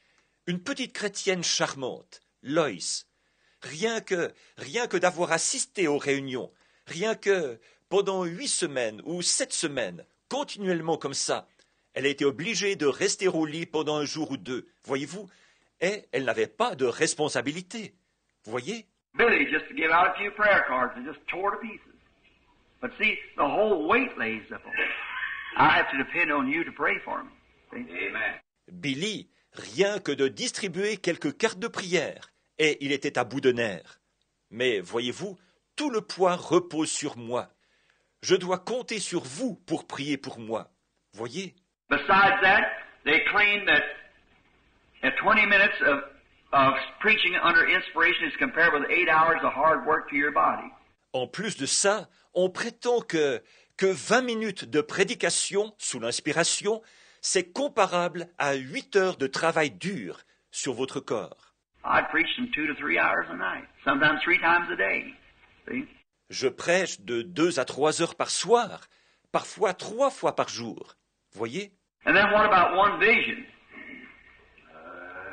S1: une petite chrétienne charmante, Lois. Rien que d'avoir assisté aux réunions, rien que pendant 8 semaines ou 7 semaines, continuellement comme ça, elle a été obligée de rester au lit pendant un jour ou deux, voyez-vous, et elle n'avait pas de responsabilité, voyez.
S2: Billy just to give out a few prayer cards and just tore to pieces. But see, the whole weight lays up on it. I have to depend on you to pray for me. See? Amen.
S1: Billy, rien que de distribuer quelques cartes de prière, et il était à bout de nerfs. Mais voyez-vous, tout le poids repose sur moi. Je dois compter sur vous pour prier pour moi. Voyez?
S2: Besides that, they claim that 20 minutes of preaching under inspiration is compared with 8 hours of hard work to your body.
S1: En plus de ça, on prétend que 20 minutes de prédication sous l'inspiration, c'est comparable à 8 heures de travail dur sur votre corps.
S2: I preach from 2 to 3 hours a night, sometimes 3 times a day. See?
S1: Je prêche de 2 à 3 heures par soir, parfois 3 fois par jour. Voyez?
S2: And then what about one vision?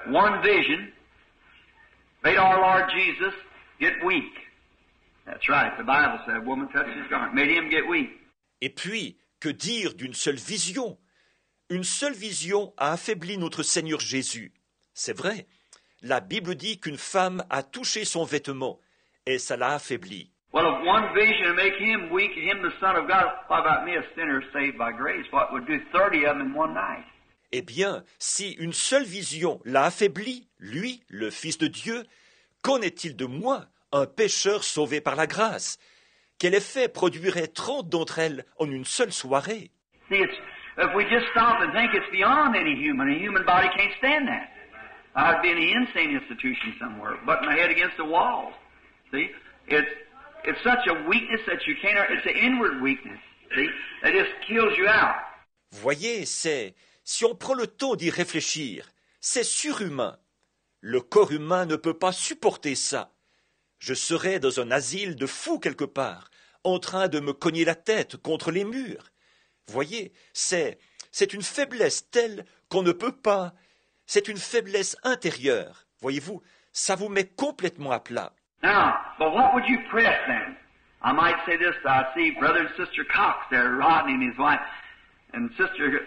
S2: One vision made our Lord Jesus get weak. That's right, the Bible said, woman touched his garment, made him get weak.
S1: Et puis, que dire d'une seule vision? Une seule vision a affaibli notre Seigneur Jésus. C'est vrai, la Bible dit qu'une femme a touché son vêtement, et ça l'a affaibli.
S2: Well, if one vision would make him weak, him the Son of God, what about me, a sinner saved by grace? What would do 30 of them in one night?
S1: Eh bien, si une seule vision l'a affaibli, lui, le Fils de Dieu, qu'en est-il de moi, un pécheur sauvé par la grâce? Quel effet produirait 30 d'entre elles en une seule soirée?
S2: See, If we just stop and think it's beyond any human, a human body can't stand that. I'd be in an insane institution somewhere, butting my head against the wall. See? It's such a weakness that you can't, it's an inward weakness. See? That just kills you out.
S1: Voyez, si on prend le temps d'y réfléchir, c'est surhumain. Le corps humain ne peut pas supporter ça. Je serais dans un asile de fous quelque part, en train de me cogner la tête contre les murs. Voyez, c'est une faiblesse telle qu'on ne peut pas. C'est une faiblesse intérieure. Voyez-vous, ça vous met complètement à plat.
S2: Now, but what would you press then? I might say this, I see Brother and Sister Cox there, Rodney and his wife, and Sister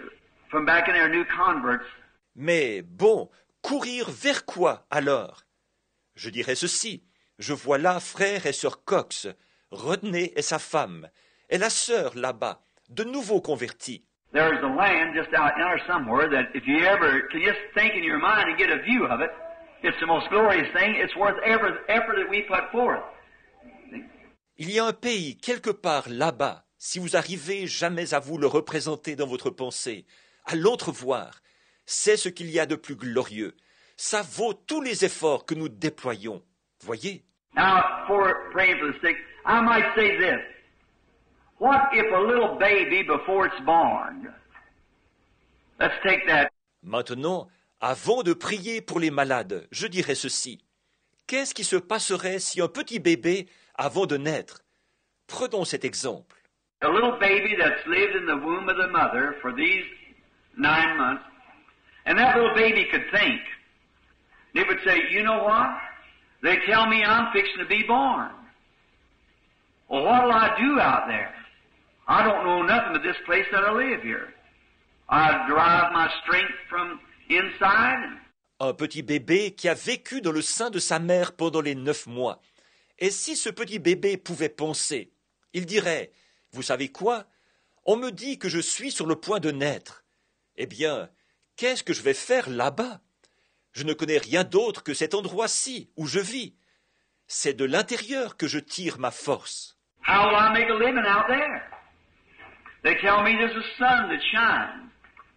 S2: from back in their new converts.
S1: Mais bon, courir vers quoi alors? Je dirais ceci. Je vois là frère et sœur Cox, Rodney et sa femme, et la sœur là-bas, de nouveaux convertis.
S2: There's a land just out there somewhere that if you ever can just think in your mind and get a view of it, it's the most glorious thing. It's worth every effort that we put forth.
S1: Il y a un pays quelque part là-bas, si vous arrivez jamais à vous le représenter dans votre pensée, à l'entrevoir, c'est ce qu'il y a de plus glorieux. Ça vaut tous les efforts que nous déployons. Voyez?
S2: Now, for praying for the sick, I might say this. What if a little baby before it's born? Let's take that.
S1: Maintenant, avant de prier pour les malades, je dirais ceci. Qu'est-ce qui se passerait si un petit bébé, avant de naître, prenons cet exemple.
S2: A little baby that's lived in the womb of the mother for these 9 months, and that little baby could think. It would say, you know what? They tell me I'm fixing to be born. Well, what'll I do out there? I don't know nothing but this place that I live here. I derive my strength from inside.
S1: Un petit bébé qui a vécu dans le sein de sa mère pendant les 9 mois. Et si ce petit bébé pouvait penser, il dirait, vous savez quoi? On me dit que je suis sur le point de naître. Eh bien, qu'est-ce que je vais faire là-bas? Je ne connais rien d'autre que cet endroit-ci où je vis. C'est de l'intérieur que je tire ma force.
S2: How will I make a living out there? They tell me there's a sun that shines.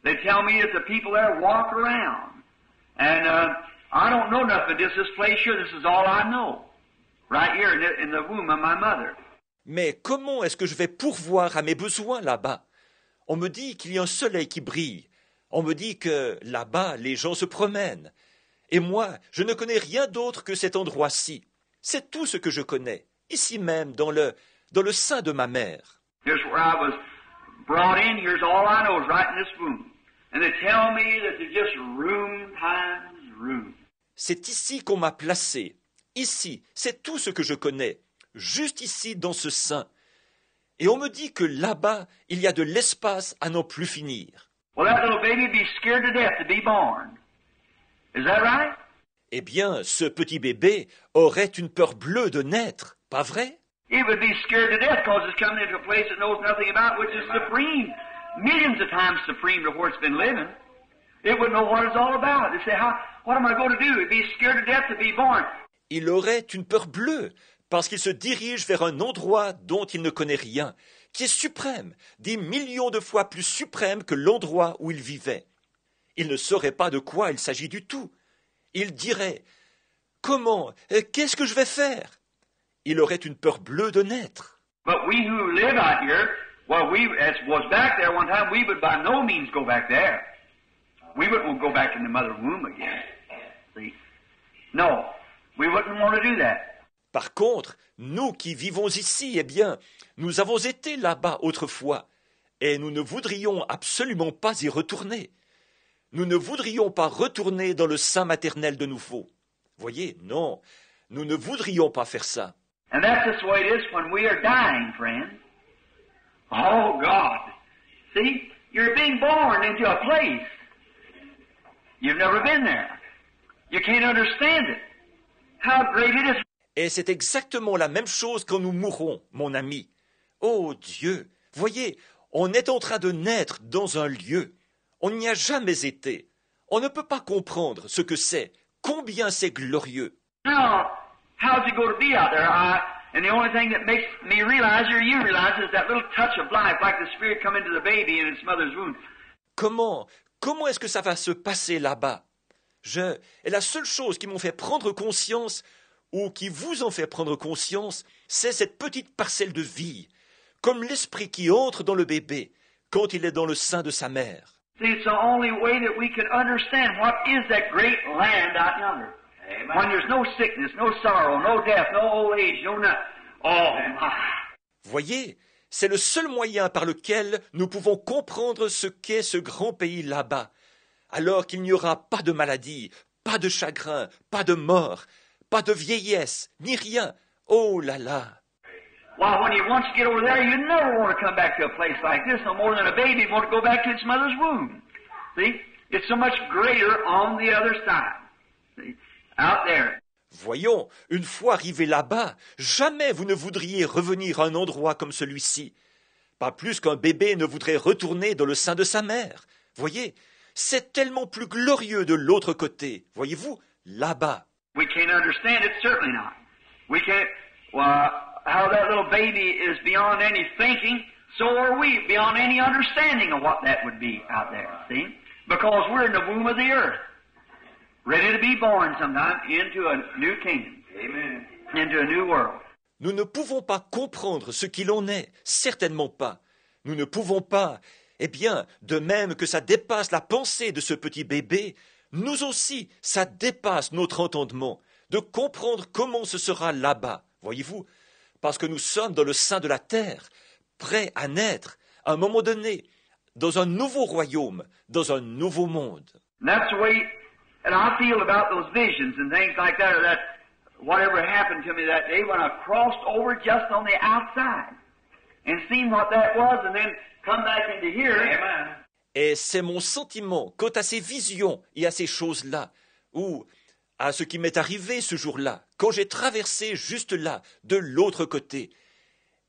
S2: They tell me that the people there walk around. And I don't know nothing. Just this place here, this is all I know. Right here in the womb of my mother.
S1: Mais comment est-ce que je vais pourvoir à mes besoins là-bas? On me dit qu'il y a un soleil qui brille. On me dit que là-bas, les gens se promènent. Et moi, je ne connais rien d'autre que cet endroit-ci. C'est tout ce que je connais, ici même, dans le sein de ma mère.
S2: Here's where I was brought in. Here's all I know is right in this womb. And they tell me that there's just room times room.
S1: C'est ici qu'on m'a placé. Ici, c'est tout ce que je connais. Juste ici, dans ce sein. Et on me dit que là-bas, il y a de l'espace à n'en plus finir.
S2: Well, that little baby would be scared to death to be born. Is that right?
S1: Eh bien, ce petit bébé aurait une peur bleue de naître, pas vrai?
S2: It would be scared to death because it's coming into a place it knows nothing about, which is supreme. Millions of times supreme to where it's been living. It wouldn't know what it's all about. They say, what am I going to do? It'd be scared to death to be born.
S1: Il aurait une peur bleue, parce qu'il se dirige vers un endroit dont il ne connaît rien, qui est suprême, des millions de fois plus suprême que l'endroit où il vivait. Il ne saurait pas de quoi il s'agit du tout. Il dirait « Comment? Qu'est-ce que je vais faire ?» Il aurait une peur bleue de naître.
S2: But we who live out here, well, we, as was back there one time, we would by no means go back there. We wouldn't go back in the mother womb again. See? No, we wouldn't want to do that.
S1: Par contre, nous qui vivons ici, eh bien, nous avons été là-bas autrefois, et nous ne voudrions absolument pas y retourner. Nous ne voudrions pas retourner dans le sein maternel de nouveau. Voyez, non, nous ne voudrions pas faire ça.
S2: And that's just the way it is when we are dying, friends. Oh, God. See, you're being born into a place. You've never been there. You can't understand it. How great it is.
S1: Et c'est exactement la même chose quand nous mourrons, mon ami. Oh Dieu, voyez, on est en train de naître dans un lieu. On n'y a jamais été. On ne peut pas comprendre ce que c'est, combien c'est glorieux.
S2: Now, how's it going to be out there? And the only thing that makes me realize, or you realize, is that little touch of life, like the Spirit come into the baby in its mother's womb.
S1: Comment est-ce que ça va se passer là-bas? Et la seule chose qui m'ont fait prendre conscience, ou qui vous ont fait prendre conscience, c'est cette petite parcelle de vie, comme l'esprit qui entre dans le bébé quand il est dans le sein de sa mère.
S2: See, it's the only way that we can understand what is that great land out yonder. Amen. When there's no sickness, no sorrow, no death, no old age, no nothing. Oh, my.
S1: Voyez, c'est le seul moyen par lequel nous pouvons comprendre ce qu'est ce grand pays là-bas, alors qu'il n'y aura pas de maladie, pas de chagrin, pas de mort, pas de vieillesse, ni rien. Oh là là!
S2: Well, when you once get over there, you never want to come back to a place like this no more than a baby want to go back to its mother's womb. See? It's so much greater on the other side. See? Out there.
S1: Voyons, une fois arrivé là-bas, jamais vous ne voudriez revenir à un endroit comme celui-ci. Pas plus qu'un bébé ne voudrait retourner dans le sein de sa mère. Voyez, c'est tellement plus glorieux de l'autre côté. Voyez-vous, là-bas.
S2: We can't understand it, certainly not. We can't, how that little baby is beyond any thinking, so are we, beyond any understanding of what that would be out there, see? Because we're in the womb of the earth, ready to be born sometime into a new kingdom. Amen. Into a new world.
S1: Nous ne pouvons pas comprendre ce qu'il en est, certainement pas. Nous ne pouvons pas. Eh bien, de même que ça dépasse la pensée de ce petit bébé, nous aussi, ça dépasse notre entendement, de comprendre comment ce sera là-bas, voyez-vous, parce que nous sommes dans le sein de la terre, prêts à naître, à un moment donné, dans un nouveau royaume, dans un nouveau monde.
S2: And that's the way, and I feel about those visions and things like that, or that whatever happened to me that day when I crossed over just on the outside and seen what that was and then come back into here. Amen.
S1: Et c'est mon sentiment quant à ces visions et à ces choses-là, ou à ce qui m'est arrivé ce jour-là, quand j'ai traversé juste là, de l'autre côté,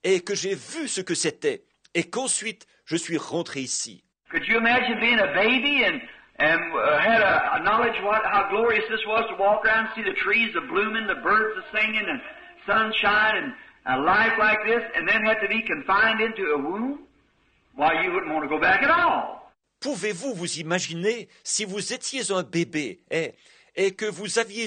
S1: et que j'ai vu ce que c'était, et qu'ensuite je suis rentré ici.
S2: Could you imagine being a baby and had a knowledge how glorious this was to walk around and see the trees blooming, the birds singing, and sunshine, and a life like this, and then had to be confined into a womb? Why, you wouldn't want to go back at all.
S1: Pouvez-vous vous imaginer si vous étiez un bébé et que vous aviez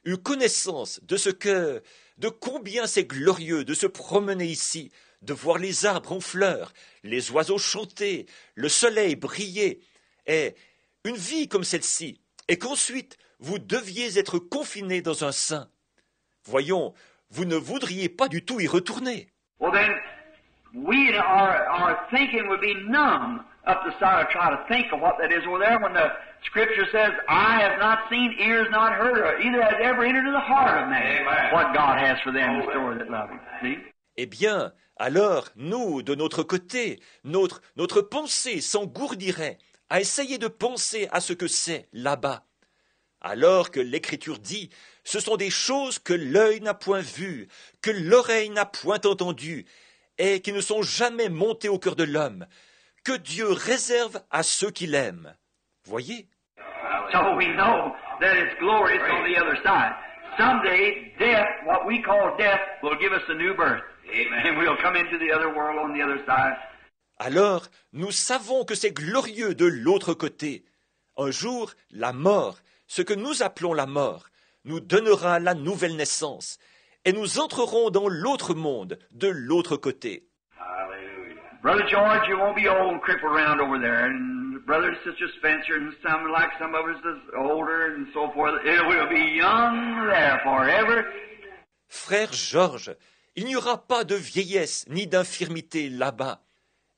S1: eu connaissance de combien c'est glorieux de se promener ici, de voir les arbres en fleurs, les oiseaux chanter, le soleil briller, et une vie comme celle-ci, et qu'ensuite vous deviez être confiné dans un sein. Voyons, vous ne voudriez pas du tout y retourner.
S2: Well then, our thinking would be numb up the side of trying to think of what that is over there when the Scripture says, "Eye has not seen, ears not heard, or either has ever entered into the heart of man." Amen. What God has for them in store that love Him. See?
S1: Eh bien, alors, nous, de notre côté, notre pensée s'engourdirait à essayer de penser à ce que c'est là-bas. Alors que l'Écriture dit, ce sont des choses que l'œil n'a point vues, que l'oreille n'a point entendues, et qui ne sont jamais montées au cœur de l'homme, que Dieu réserve à ceux qui l'aiment. Voyez?
S2: So we know that it's glorious on the other side. Someday, death, what we call death, will give us a new birth. Amen. And we'll come into the other world on the other side.
S1: Alors, nous savons que c'est glorieux de l'autre côté. Un jour, la mort, ce que nous appelons la mort, nous donnera la nouvelle naissance, et nous entrerons dans l'autre monde, de l'autre côté.
S2: Brother George, you won't be old and crippled around over there, and Brother and Sister Spencer, and some of us is older, and so forth. It will be young there forever.
S1: Frère Georges, il n'y aura pas de vieillesse ni d'infirmité là-bas.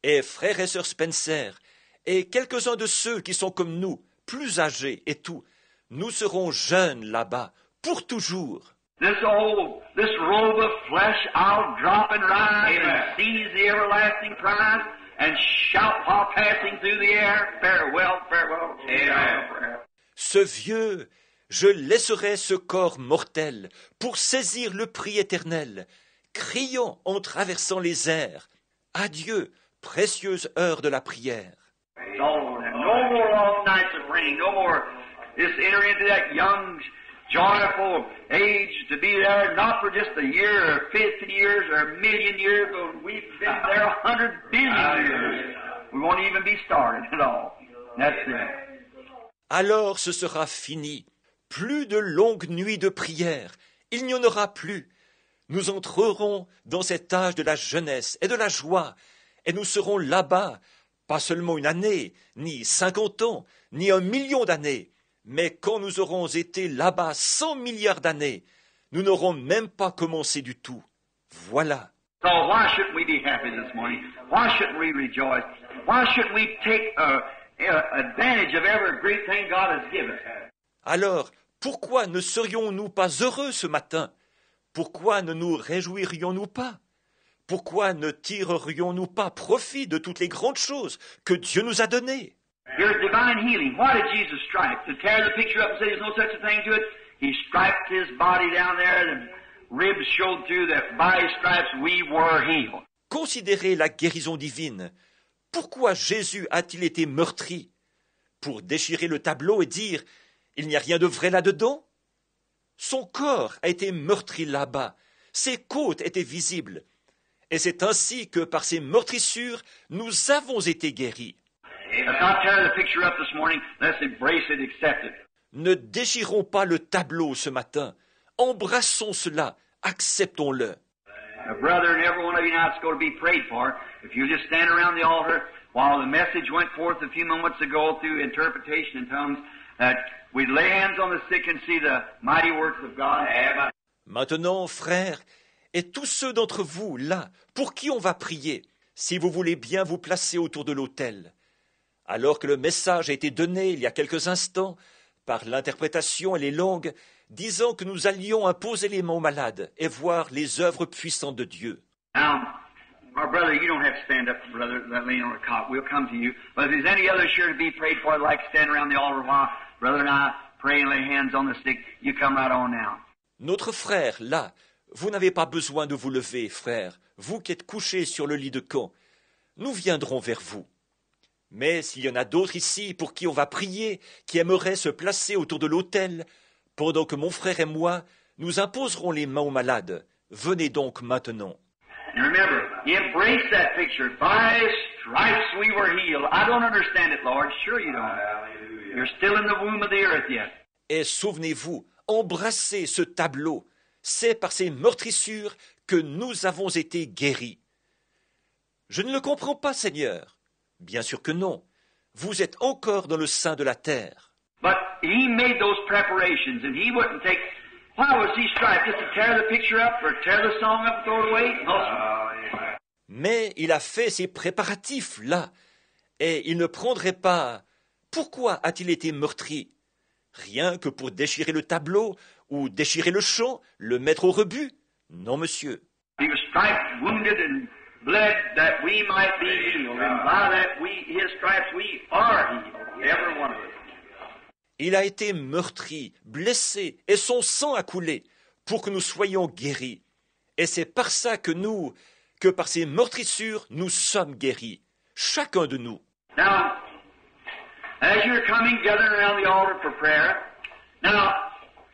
S1: Et frère et sœur Spencer, et quelques-uns de ceux qui sont comme nous, plus âgés et tout, nous serons jeunes là-bas, pour toujours.
S2: This robe of flesh I'll drop and rise and seize the everlasting prize and shout while passing through the air, farewell, farewell, farewell.
S1: Ce vieux, je laisserai ce corps mortel pour saisir le prix éternel, criant en traversant les airs, adieu, précieuse heure de la prière.
S2: No more long nights of rain, no more just enter into that young, joyful age to be there, not for just a year or 50 years or a million years, but we've been there 100 billion years. We won't even be started at all. That's it.
S1: Alors ce sera fini. Plus de longues nuits de prière. Il n'y en aura plus. Nous entrerons dans cet âge de la jeunesse et de la joie, et nous serons là-bas, pas seulement une année, ni 50 ans, ni 1 million d'années, mais quand nous aurons été là-bas 100 milliards d'années, nous n'aurons même pas commencé du tout. Voilà.
S2: So why shouldn't we be happy this morning? Why shouldn't we rejoice? Why shouldn't we take advantage of every great thing God has given?
S1: Alors, pourquoi ne serions-nous pas heureux ce matin? Pourquoi ne nous réjouirions-nous pas? Pourquoi ne tirerions-nous pas profit de toutes les grandes choses que Dieu nous a données?
S2: Here's divine healing. Why did Jesus stripe? To tear the picture up and say there's no such a thing to it? He striped his body down there and ribs showed through that by his stripes we were healed.
S1: Considérez la guérison divine. Pourquoi Jésus a-t-il été meurtri? Pour déchirer le tableau et dire « Il n'y a rien de vrai là-dedans » Son corps a été meurtri là-bas, ses côtes étaient visibles, et c'est ainsi que par ces meurtrissures, nous avons été guéris. Ne déchirons pas le tableau ce matin, embrassons cela, acceptons-le.
S2: Brother, and every one of you now that's going to be prayed for, if you just stand around the altar while the message went forth a few moments ago through interpretation in tongues, that we'd lay hands on the sick and see the mighty works of God.
S1: Maintenant, frères, et tous ceux d'entre vous, là, pour qui on va prier, si vous voulez bien vous placer autour de l'autel. Alors que le message a été donné il y a quelques instants, par l'interprétation et les langues, disant que nous allions imposer les mains aux malades et voir les œuvres puissantes de Dieu.
S2: Now, our brother, you don't have to stand up, brother, that laying on a cot. We'll come to you. But if there's any others here to be prayed for, like to stand around the altar while brother and I pray and lay hands on the sick, you come right on now.
S1: Notre frère, là, vous n'avez pas besoin de vous lever, frère, vous qui êtes couchés sur le lit de camp. Nous viendrons vers vous. Mais s'il y en a d'autres ici pour qui on va prier, qui aimeraient se placer autour de l'autel, pendant que mon frère et moi, nous imposerons les mains aux malades. Venez donc maintenant.
S2: And remember, embrace that picture. By his stripes we were healed. I don't understand it, Lord. Sure you don't. You're still in the womb of the earth yet.
S1: Et souvenez-vous, embrassez ce tableau. C'est par ces meurtrissures que nous avons été guéris. Je ne le comprends pas, Seigneur. Bien sûr que non. Vous êtes encore dans le sein de la terre.
S2: But he made those preparations, and he wouldn't take. Why was he striped? Just to tear the picture up or tear the song up and throw it away? No, sir.
S1: Mais il a fait ces préparatifs là, et il ne prendrait pas. Pourquoi a-t-il été meurtri? Rien que pour déchirer le tableau ou déchirer le chant, le mettre au rebut? Non, monsieur.
S2: He was striped, wounded, and bled that we might be healed, and by that his stripes we are healed, every one of us.
S1: Il a été meurtri, blessé, et son sang a coulé, pour que nous soyons guéris. Et c'est par ça que par ces meurtrissures, nous sommes guéris, chacun de nous.
S2: Now, as you're coming, gathering around the altar for prayer, now,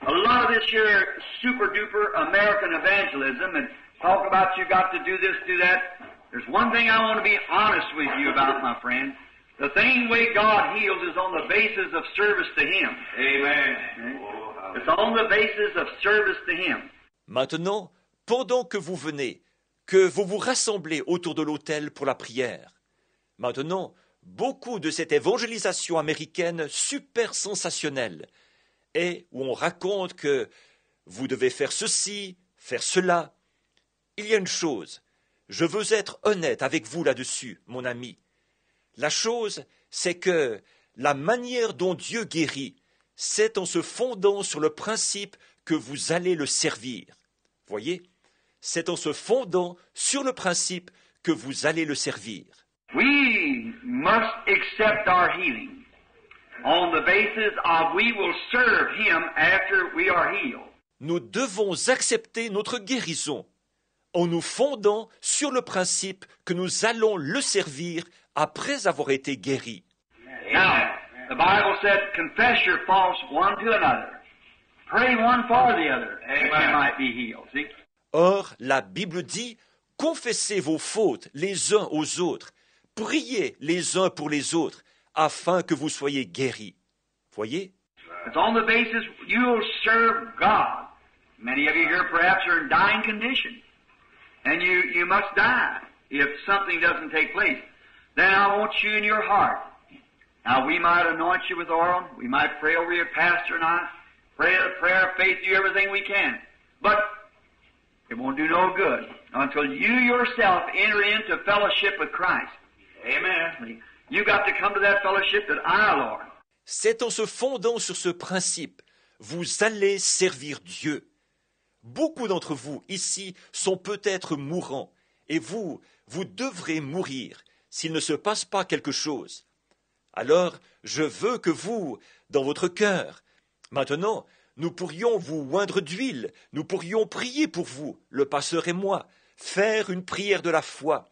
S2: a lot of this here super-duper American evangelism and talk about you got to do this, do that. There's one thing I want to be honest with you about, my friend. The same way God heals is on the basis of service to Him. Amen. It's on the basis of service to Him.
S1: Maintenant, pendant que vous venez, que vous vous rassemblez autour de l'autel pour la prière, maintenant, beaucoup de cette évangélisation américaine super sensationnelle, et où on raconte que vous devez faire ceci, faire cela, il y a une chose, je veux être honnête avec vous là-dessus, mon ami. La chose, c'est que la manière dont Dieu guérit, c'est en se fondant sur le principe que vous allez le servir. Voyez, c'est en se fondant sur le principe que vous allez le servir.
S2: We must accept our healing on the basis of we will serve Him after we are healed.
S1: Nous devons accepter notre guérison en nous fondant sur le principe que nous allons le servir après avoir été guéris.
S2: Now, the Bible said, confess your faults one to another. Pray one for the other, that you might be healed. See?
S1: Or, la Bible dit, confessez vos fautes les uns aux autres, priez les uns pour les autres, afin que vous soyez guéris. Voyez?
S2: It's on the basis you'll serve God. Many of you here perhaps are in dying condition. And you must die if something doesn't take place. Then I want you in your heart. Now we might anoint you with oil. We might pray over your pastor and I. Pray a prayer of faith, do everything we can. But it won't do no good until you yourself enter into fellowship with Christ. Amen. You got to come to that fellowship that I, Lord.
S1: C'est en se fondant sur ce principe, vous allez servir Dieu. Beaucoup d'entre vous ici sont peut-être mourants, et vous devrez mourir s'il ne se passe pas quelque chose. Alors, je veux que vous, dans votre cœur, maintenant, nous pourrions vous oindre d'huile, nous pourrions prier pour vous, le pasteur et moi, faire une prière de la foi,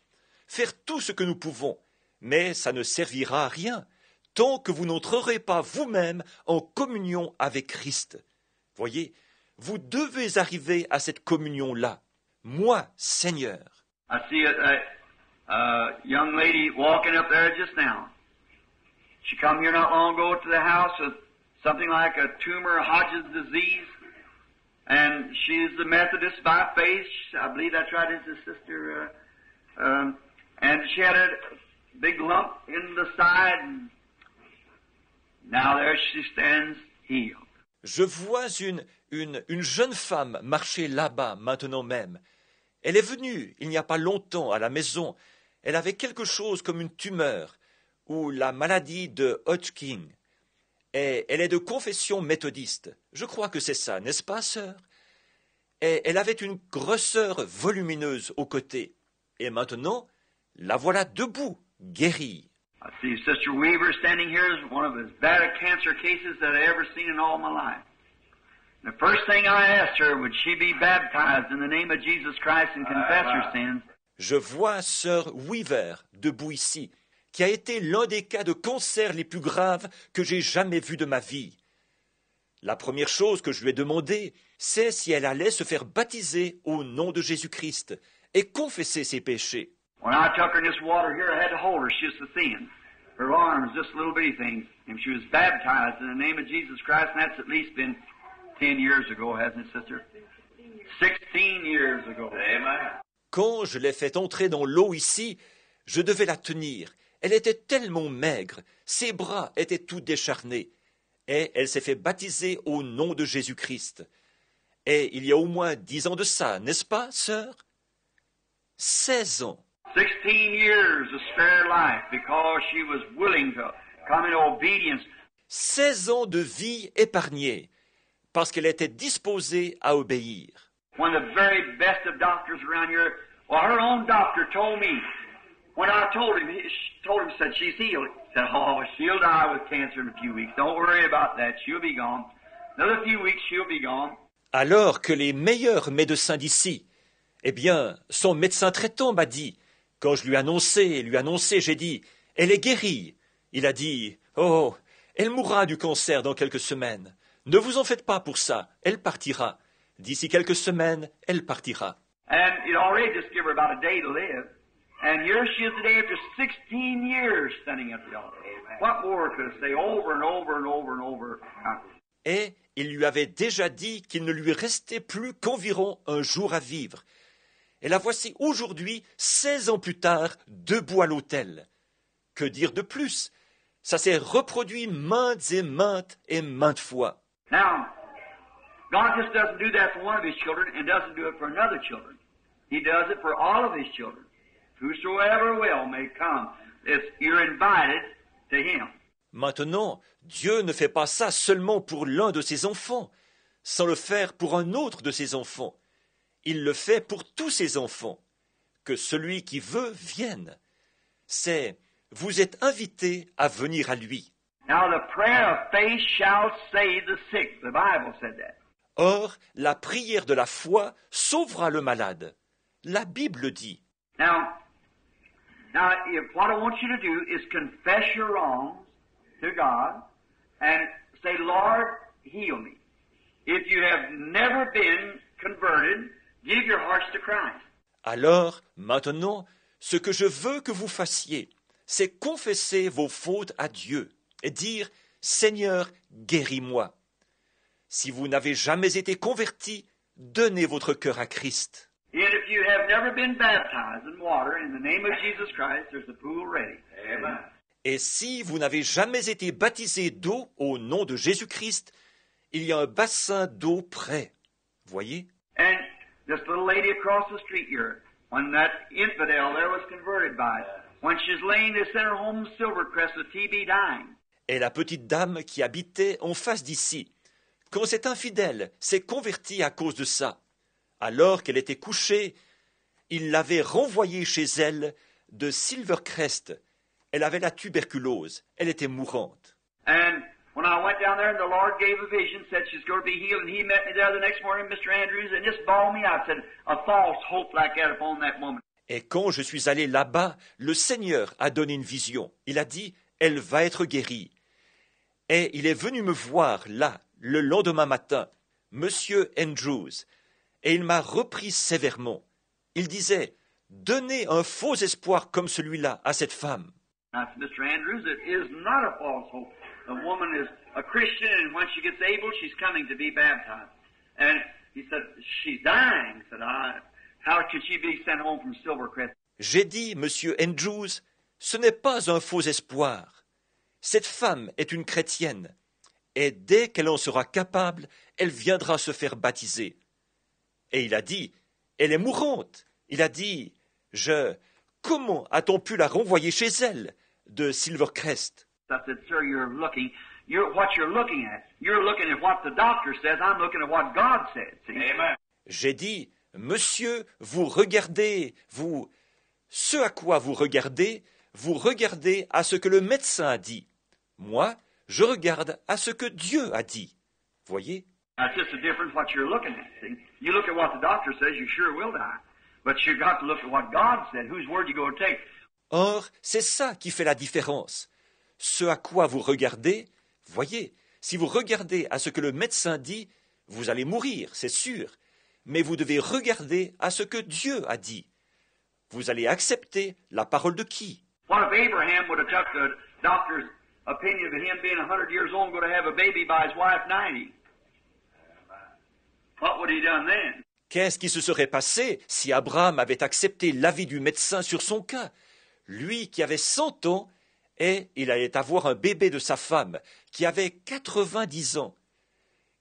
S1: faire tout ce que nous pouvons, mais ça ne servira à rien tant que vous n'entrerez pas vous-même en communion avec Christ. Voyez, vous devez arriver à cette communion-là. Moi, Seigneur.
S2: I see a young lady walking up there just now. She come here not long ago to the house with something like a tumor, Hodgkin's disease, and she's a Methodist by faith. I believe that's right, it's a sister. And she had a big lump in the side, and now there she stands healed.
S1: Je vois une jeune femme marcher là-bas maintenant même. Elle est venue il n'y a pas longtemps à la maison. Elle avait quelque chose comme une tumeur ou la maladie de Hodgkin. Et elle est de confession méthodiste. Je crois que c'est ça, n'est-ce pas, sœur? Et elle avait une grosseur volumineuse au côté. Et maintenant, la voilà debout, guérie.
S2: I see Sister Weaver standing here is one of as bad a cancer cases that I ever seen in all my life. The first thing I asked her, would she be baptized in the name of Jesus Christ and confess her sins?
S1: Je vois sœur Weaver debout ici, qui a été l'un des cas de cancer les plus graves que j'ai jamais vus de ma vie. La première chose que je lui ai demandé, c'est si elle allait se faire baptiser au nom de Jésus-Christ et confesser ses péchés.
S2: When I took her in this water here, I had to hold her. She was so thin. Her arms, just little bitty things. And she was baptized in the name of Jesus Christ, and that's at least been 10 years ago, hasn't it, sister? 16 years ago. Amen.
S1: Quand je l'ai fait entrer dans l'eau ici, je devais la tenir. Elle était tellement maigre, ses bras étaient tout décharnés. Et elle s'est fait baptiser au nom de Jésus-Christ. Et il y a au moins 10 ans de ça, n'est-ce pas, sœur? 16 ans.
S2: 16 years of spare life because she was willing to come in obedience.
S1: 16 ans de vie épargnée parce qu'elle était disposée à obéir.
S2: One of the very best of doctors around here, well, her own doctor told me, when I told him, said she's healed. He said, oh, she'll die with cancer in a few weeks. Don't worry about that. She'll be gone. Another few weeks, she'll be gone.
S1: Alors que les meilleurs médecins d'ici, eh bien, son médecin traitant m'a dit, quand je lui ai annoncé, j'ai dit, elle est guérie. Il a dit, oh, elle mourra du cancer dans quelques semaines. Ne vous en faites pas pour ça, elle partira. D'ici quelques semaines, elle partira.
S2: And it already just give her about a day to live. And here she is today after 16 years standing at the altar. What more could I say over and over and over and over?
S1: Et il lui avait déjà dit qu'il ne lui restait plus qu'environ un jour à vivre. Et la voici aujourd'hui, 16 ans plus tard, debout à l'autel. Que dire de plus? Ça s'est reproduit maintes et maintes fois.
S2: Now, God just doesn't do that for one of His children and doesn't do it for another children. He does it for all of His children. Whosoever will may come. You're invited to Him.
S1: Maintenant, Dieu ne fait pas ça seulement pour l'un de ses enfants, sans le faire pour un autre de ses enfants. Il le fait pour tous ses enfants. Que celui qui veut vienne. C'est vous êtes invités à venir à lui.
S2: Now the prayer of faith shall save the sick. The Bible said that.
S1: Or, la prière de la foi sauvera le malade. La Bible dit.
S2: Now, what I want you to do is confess your wrongs to God and say, Lord, heal me. If you have never been converted, give your hearts to Christ.
S1: Alors, maintenant, ce que je veux que vous fassiez, c'est confesser vos fautes à Dieu et dire « Seigneur, guéris-moi ». Si vous n'avez jamais été converti, donnez votre cœur à Christ.
S2: And if you have never been baptized in water, in the name of Jesus Christ, there's a pool ready. Amen.
S1: Et si vous n'avez jamais été baptisé d'eau au nom de Jésus-Christ, il y a un bassin d'eau prêt. Voyez?
S2: And this little lady across the street here, when that infidel there was converted by it, when she's laying this in her home Silvercrest with TB dying.
S1: Et la petite dame qui habitait en face d'ici, quand cet infidèle s'est converti à cause de ça, alors qu'elle était couchée, il l'avait renvoyée chez elle de Silvercrest. Elle avait la tuberculose. Elle était mourante.
S2: And when I went down there and the Lord gave a vision, said she's going to be healed, and he met me there the next morning, Mr. Andrews, and just bawled me out, said, a false hope like that upon that woman.
S1: Et quand je suis allé là-bas, le Seigneur a donné une vision. Il a dit, elle va être guérie. Et il est venu me voir là, le lendemain matin, Monsieur Andrews, et il m'a repris sévèrement. Il disait, donnez un faux espoir comme celui-là à cette femme.
S2: I said, Mr. Andrews, it is not a false hope. The woman is a Christian, and when she gets able, she's coming to be baptized. And he said, she's dying. I said, how could she be sent home from Silvercrest?
S1: J'ai dit, Monsieur Andrews, ce n'est pas un faux espoir. Cette femme est une chrétienne, et dès qu'elle en sera capable, elle viendra se faire baptiser. Et il a dit, elle est mourante. Il a dit, comment a-t-on pu la renvoyer chez elle de Silvercrest?
S2: I said, sir, what you're looking at. You're looking at what the doctor says. I'm looking at what God said. See? Amen.
S1: J'ai dit, monsieur, vous regardez ce à quoi vous regardez à ce que le médecin a dit. Moi, je regarde à ce que Dieu a dit. Voyez?
S2: That's just the difference what you're looking at. See? You look at what the doctor says, you sure will die. But you've got to look at what God said. Whose word you going to take?
S1: Or, c'est ça qui fait la différence. Ce à quoi vous regardez, voyez, si vous regardez à ce que le médecin dit, vous allez mourir, c'est sûr. Mais vous devez regarder à ce que Dieu a dit. Vous allez accepter la parole de qui?
S2: What if Abraham would have took the doctor's opinion of him being 100 years old and going to have a baby by his wife 90? What would he done then?
S1: Qu'est-ce qui se serait passé si Abraham avait accepté l'avis du médecin sur son cas? Lui qui avait 100 ans, et il allait avoir un bébé de sa femme qui avait 90 ans.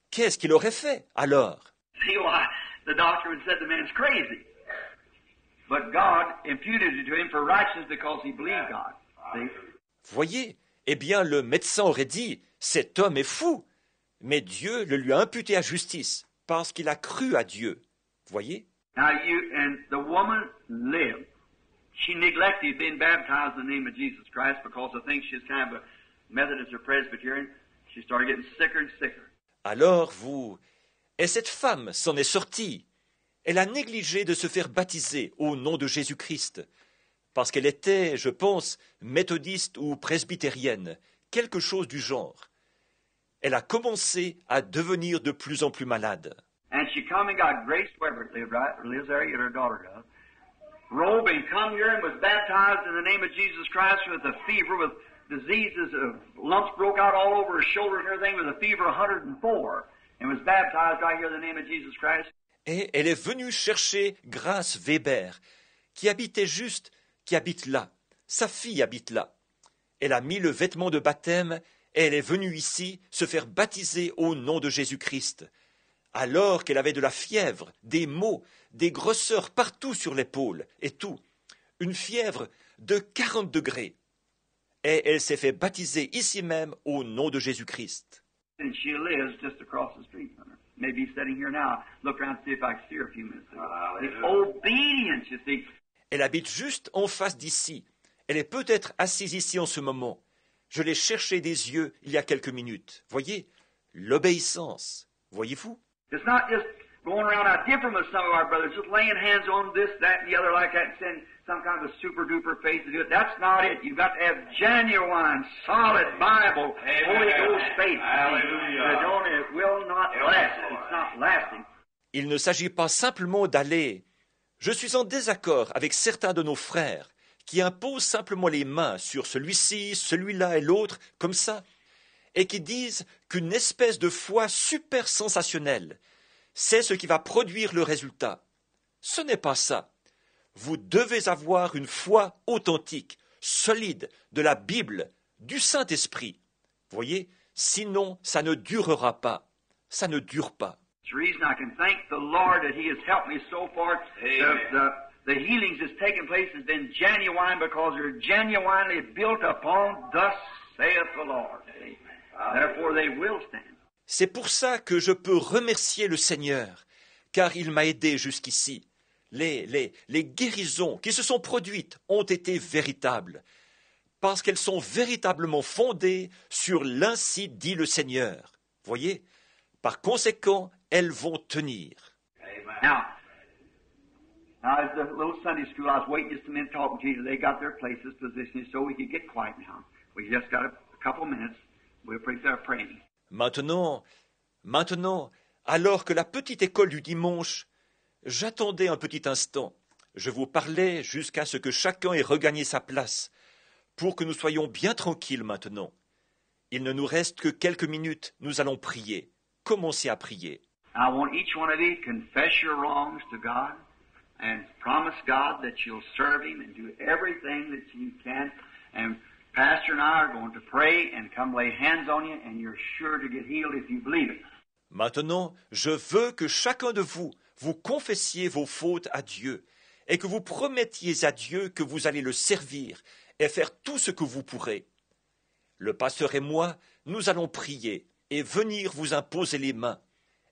S1: Qu'est-ce qu'il aurait fait alors?
S2: See why the doctor would have said the man's crazy. But God imputed it to him for righteousness because he believed God. See?
S1: Voyez, eh bien le médecin aurait dit, cet homme est fou. Mais Dieu le lui a imputé à justice parce qu'il a cru à Dieu. Voyez?
S2: Now and the woman lived. She neglected being baptized in the name of Jesus Christ because I think she's kind of a Methodist or Presbyterian. She started getting sicker and sicker.
S1: Alors et cette femme s'en est sortie. Elle a négligé de se faire baptiser au nom de Jésus-Christ, parce qu'elle était, je pense, méthodiste ou presbytérienne, quelque chose du genre. Elle a commencé à devenir de plus en plus malade.
S2: And she come and got Grace Weber, lives there, her daughter does. Robe and come here and was baptized in the name of Jesus Christ with a fever, with diseases, lumps broke out all over her shoulder and everything, with a fever 104, and was baptized right here in the name of Jesus Christ.
S1: Et elle est venue chercher Grace Weber, qui habite là. Sa fille habite là. Elle a mis le vêtement de baptême et elle est venue ici se faire baptiser au nom de Jésus-Christ. Alors qu'elle avait de la fièvre, des maux, des grosseurs partout sur l'épaule et tout. Une fièvre de 40 degrés. Et elle s'est fait baptiser ici même au nom de Jésus-Christ.
S2: And she lives just across the street from her. Maybe sitting here now. Look around and see if I can see her a few minutes ago. The obedience, you see.
S1: Elle habite juste en face d'ici. Elle est peut-être assise ici en ce moment. Je l'ai cherchée des yeux il y a quelques minutes. Voyez, l'obéissance. Voyez-vous?
S2: It's not just going around out different with some of our brothers, just laying hands on this, that, and the other like that, and saying some kind of a super-duper faith to do it. That's not it. You've got to have genuine, solid Bible, Holy Ghost faith. Hallelujah. It will not last. It's not lasting.
S1: Il ne s'agit pas simplement d'aller. Je suis en désaccord avec certains de nos frères qui imposent simplement les mains sur celui-ci, celui-là et l'autre, comme ça, et qui disent qu'une espèce de foi super sensationnelle, c'est ce qui va produire le résultat. Ce n'est pas ça. Vous devez avoir une foi authentique, solide, de la Bible, du Saint-Esprit. Voyez, sinon ça ne durera pas. Ça ne dure pas.
S2: It's the reason I can thank the Lord that He has helped me so far. The healings that's taken place has been genuine because they're genuinely built upon thus saith the Lord. Therefore they will stand.
S1: C'est pour ça que je peux remercier le Seigneur, car il m'a aidé jusqu'ici. Les guérisons qui se sont produites ont été véritables, parce qu'elles sont véritablement fondées sur l'Ainsi dit le Seigneur. Voyez, par conséquent, elles vont tenir.
S2: Now, as the little Sunday school, I was waiting just a minute talking to you. They got their places positioned so we could get quiet now. We just got a couple minutes. We'll start praying.
S1: Maintenant, alors que la petite école du dimanche, j'attendais un petit instant. Je vous parlais jusqu'à ce que chacun ait regagné sa place, pour que nous soyons bien tranquilles maintenant. Il ne nous reste que quelques minutes, nous allons prier. Commencez à prier.
S2: I want each one of you to confess your wrongs to God and promise God that you'll serve Him and do everything that you can. And Pastor and I are going to pray and come lay hands on you, and you're sure to get healed if you believe it.
S1: Maintenant, je veux que chacun de vous confessiez vos fautes à Dieu et que vous promettiez à Dieu que vous allez le servir et faire tout ce que vous pourrez. Le pasteur et moi, nous allons prier et venir vous imposer les mains,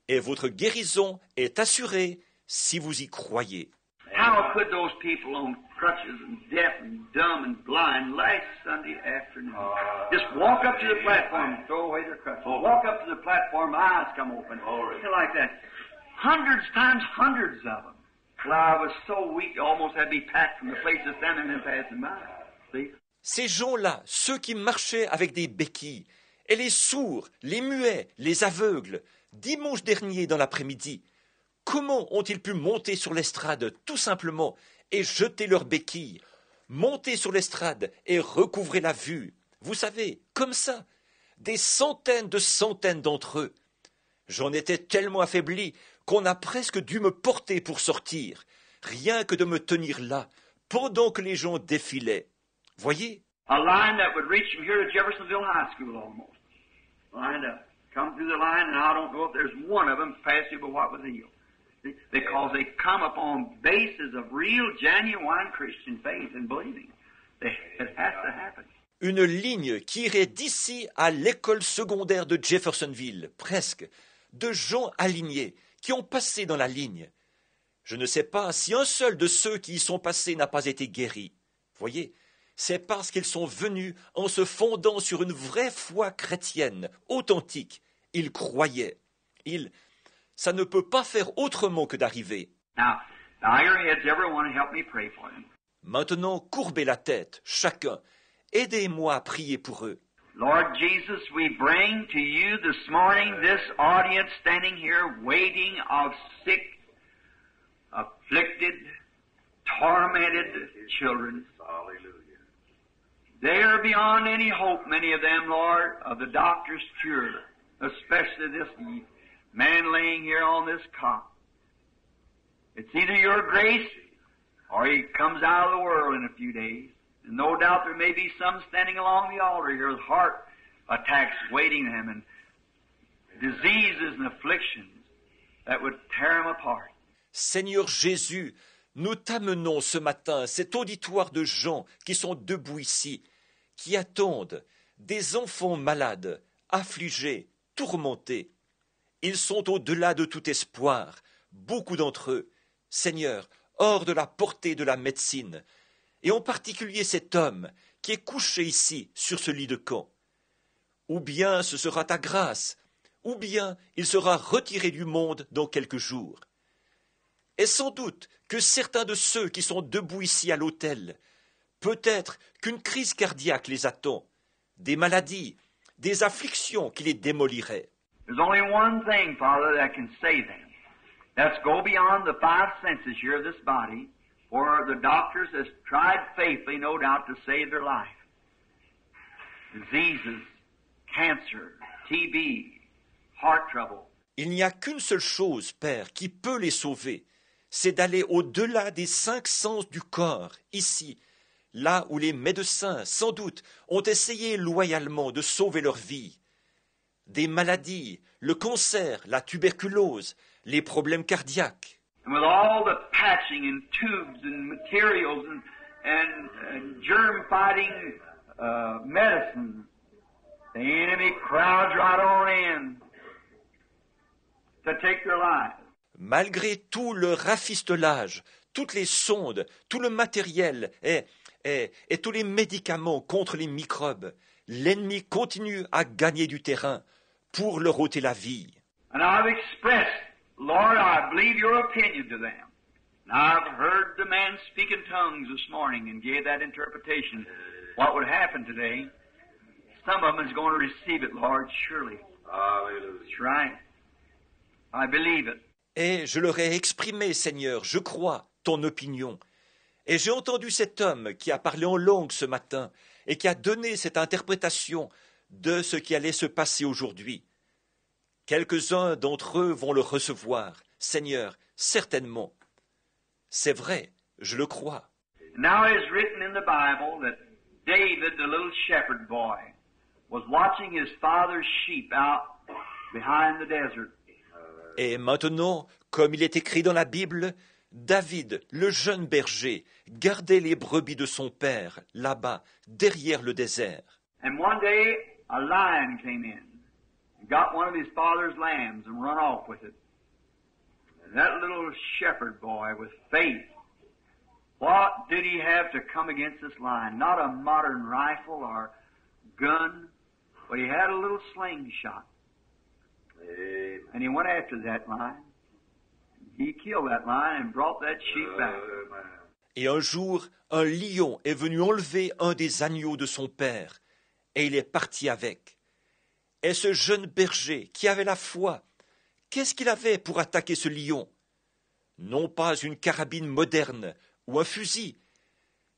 S1: et votre guérison est assurée si vous y croyez.
S2: How could those people on crutches and deaf and dumb and blind last Sunday afternoon just walk up to the platform and throw away their crutches? Walk up to the platform, eyes come open, like that. Hundreds times hundreds of them. Well, I was so weak, I almost had to be packed from the place of standing and passing by. See?
S1: Ces gens-là, ceux qui marchaient avec des béquilles, et les sourds, les muets, les aveugles, dimanche dernier dans l'après-midi, comment ont-ils pu monter sur l'estrade tout simplement et jeter leurs béquilles, monter sur l'estrade et recouvrer la vue? Vous savez, comme ça, des centaines de centaines d'entre eux. J'en étais tellement affaibli qu'on a presque dû me porter pour sortir, rien que de me tenir là, pendant que les gens défilaient. Voyez?
S2: A line that would reach from here to Jeffersonville High School almost. Lined up. Come through the line, and I don't know if there's one of them past you but what was healed. Because they come upon bases of real, genuine Christian faith and believing. It has to happen.
S1: Une ligne qui irait d'ici à l'école secondaire de Jeffersonville, presque, de gens alignés, qui ont passé dans la ligne. Je ne sais pas si un seul de ceux qui y sont passés n'a pas été guéri. Voyez, c'est parce qu'ils sont venus en se fondant sur une vraie foi chrétienne, authentique. Ils croyaient. Ça ne peut pas faire autrement que d'arriver.
S2: Now, bow your heads, everyone, and help me pray for them.
S1: Maintenant, courbez la tête, chacun. Aidez-moi à prier pour eux.
S2: Lord Jesus, we bring to you this morning this audience standing here waiting of sick, afflicted, tormented children.
S3: Hallelujah.
S2: They are beyond any hope, many of them, Lord, of the doctor's cure, especially this man laying here on this cot. It's either your grace or he comes out of the world in a few days. And no doubt there may be some standing along the altar here with heart attacks waiting them and diseases and afflictions that would tear them apart.
S1: Seigneur Jésus, nous t'amenons ce matin cet auditoire de gens qui sont debout ici, qui attendent, des enfants malades, affligés, tourmentés. Ils sont au-delà de tout espoir, beaucoup d'entre eux, Seigneur, hors de la portée de la médecine, et en particulier cet homme qui est couché ici sur ce lit de camp. Ou bien ce sera ta grâce, ou bien il sera retiré du monde dans quelques jours. Et sans doute que certains de ceux qui sont debout ici à l'autel, peut-être qu'une crise cardiaque les attend, des maladies, des afflictions qui les démoliraient.
S2: There's only one thing, Father, that can save them. Let's go beyond the five senses here of this body For the doctors has tried faithfully, no doubt, to save their life. Diseases, cancer, TB, heart trouble.
S1: Il n'y a qu'une seule chose, Père, qui peut les sauver, c'est d'aller au-delà des 5 sens du corps, ici, là où les médecins, sans doute, ont essayé loyalement de sauver leur vie. Des maladies, le cancer, la tuberculose, les problèmes cardiaques.
S2: And with all the patching and tubes and materials and germ-fighting medicine, the enemy crowds right on in to take their lives.
S1: Malgré tout le rafistolage, toutes les sondes, tout le matériel et tous les médicaments contre les microbes, l'ennemi continue à gagner du terrain pour leur ôter la vie.
S2: And I've expressed, Lord, I believe your opinion to them. And I've heard the man speak in tongues this morning and gave that interpretation. What would happen today? Some of them is going to receive it, Lord, surely. Hallelujah. That's right. I believe it.
S1: Et je leur ai exprimé, Seigneur, je crois, ton opinion. Et j'ai entendu cet homme qui a parlé en langue ce matin et qui a donné cette interprétation de ce qui allait se passer aujourd'hui. Quelques-uns d'entre eux vont le recevoir, Seigneur, certainement. C'est vrai, je le crois.
S2: Now it is written in the Bible that David, the little shepherd boy, was watching his father's sheep out behind the desert.
S1: Et maintenant, comme il est écrit dans la Bible, David, le jeune berger, gardait les brebis de son père, là-bas, derrière le désert.
S2: And one day, a lion came in, got one of his father's lambs and run off with it. And that little shepherd boy with faith, what did he have to come against this lion? Not a modern rifle or gun, but he had a little slingshot. And he went after that lion. He killed that lion and brought that sheep back.
S1: Et un jour, un lion est venu enlever un des agneaux de son père, et il est parti avec. Et ce jeune berger qui avait la foi, qu'est-ce qu'il avait pour attaquer ce lion? Non pas une carabine moderne ou un fusil,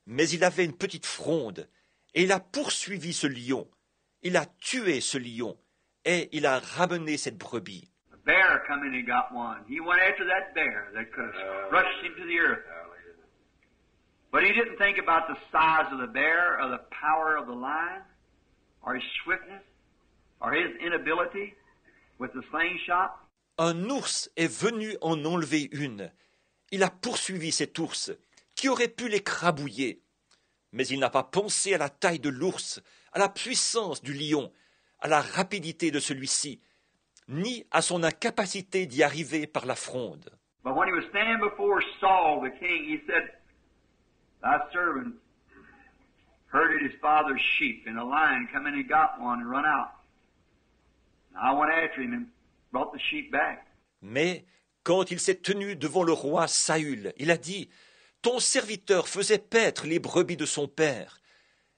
S1: mais il avait une petite fronde, et il a poursuivi ce lion. Il a tué ce lion, et il a ramené cette brebis.
S2: A bear come in and got one. He went after that bear that could have crushed him to the earth. But he didn't think about the size of the bear or the power of the lion or his swiftness or his inability with the slingshot.
S1: Un ours est venu en enlever une. Il a poursuivi cet ours, qui aurait pu l'écrabouiller. Mais il n'a pas pensé à la taille de l'ours, à la puissance du lion, à la rapidité de celui-ci, ni à son incapacité d'y arriver par la fronde.
S2: But when he was standing before Saul the king, he said, "Thy servant herded his father's sheep, and a lion come in and got one and run out. And I went after him and brought the sheep back."
S1: Mais quand il s'est tenu devant le roi Saül, il a dit, « Ton serviteur faisait paître les brebis de son père,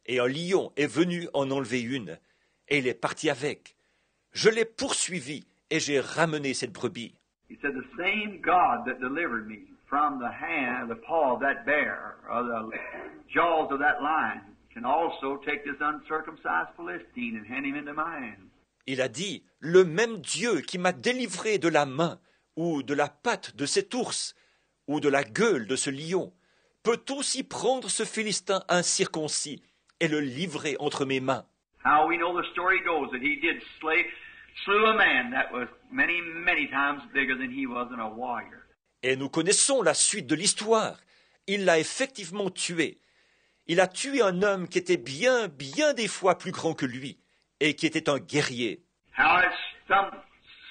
S1: et un lion est venu en enlever une, et il est parti avec. Je l'ai poursuivi, et j'ai ramené cette brebis. »
S2: He said, "The same God that delivered me from the hand, the paw of that bear, or the jaws of that lion, can also take this uncircumcised Philistine and hand him into my hand."
S1: Il a dit, « Le même Dieu qui m'a délivré de la main, ou de la patte de cet ours, ou de la gueule de ce lion, peut aussi prendre ce Philistin incirconcis et le livrer entre mes mains. »
S2: How we know the story goes that he did slew a man that was many, many times bigger than he was and a warrior.
S1: Et nous connaissons la suite de l'histoire. Il l'a effectivement tué. Il a tué un homme qui était bien des fois plus grand que lui, et qui était un guerrier.
S2: How it stumped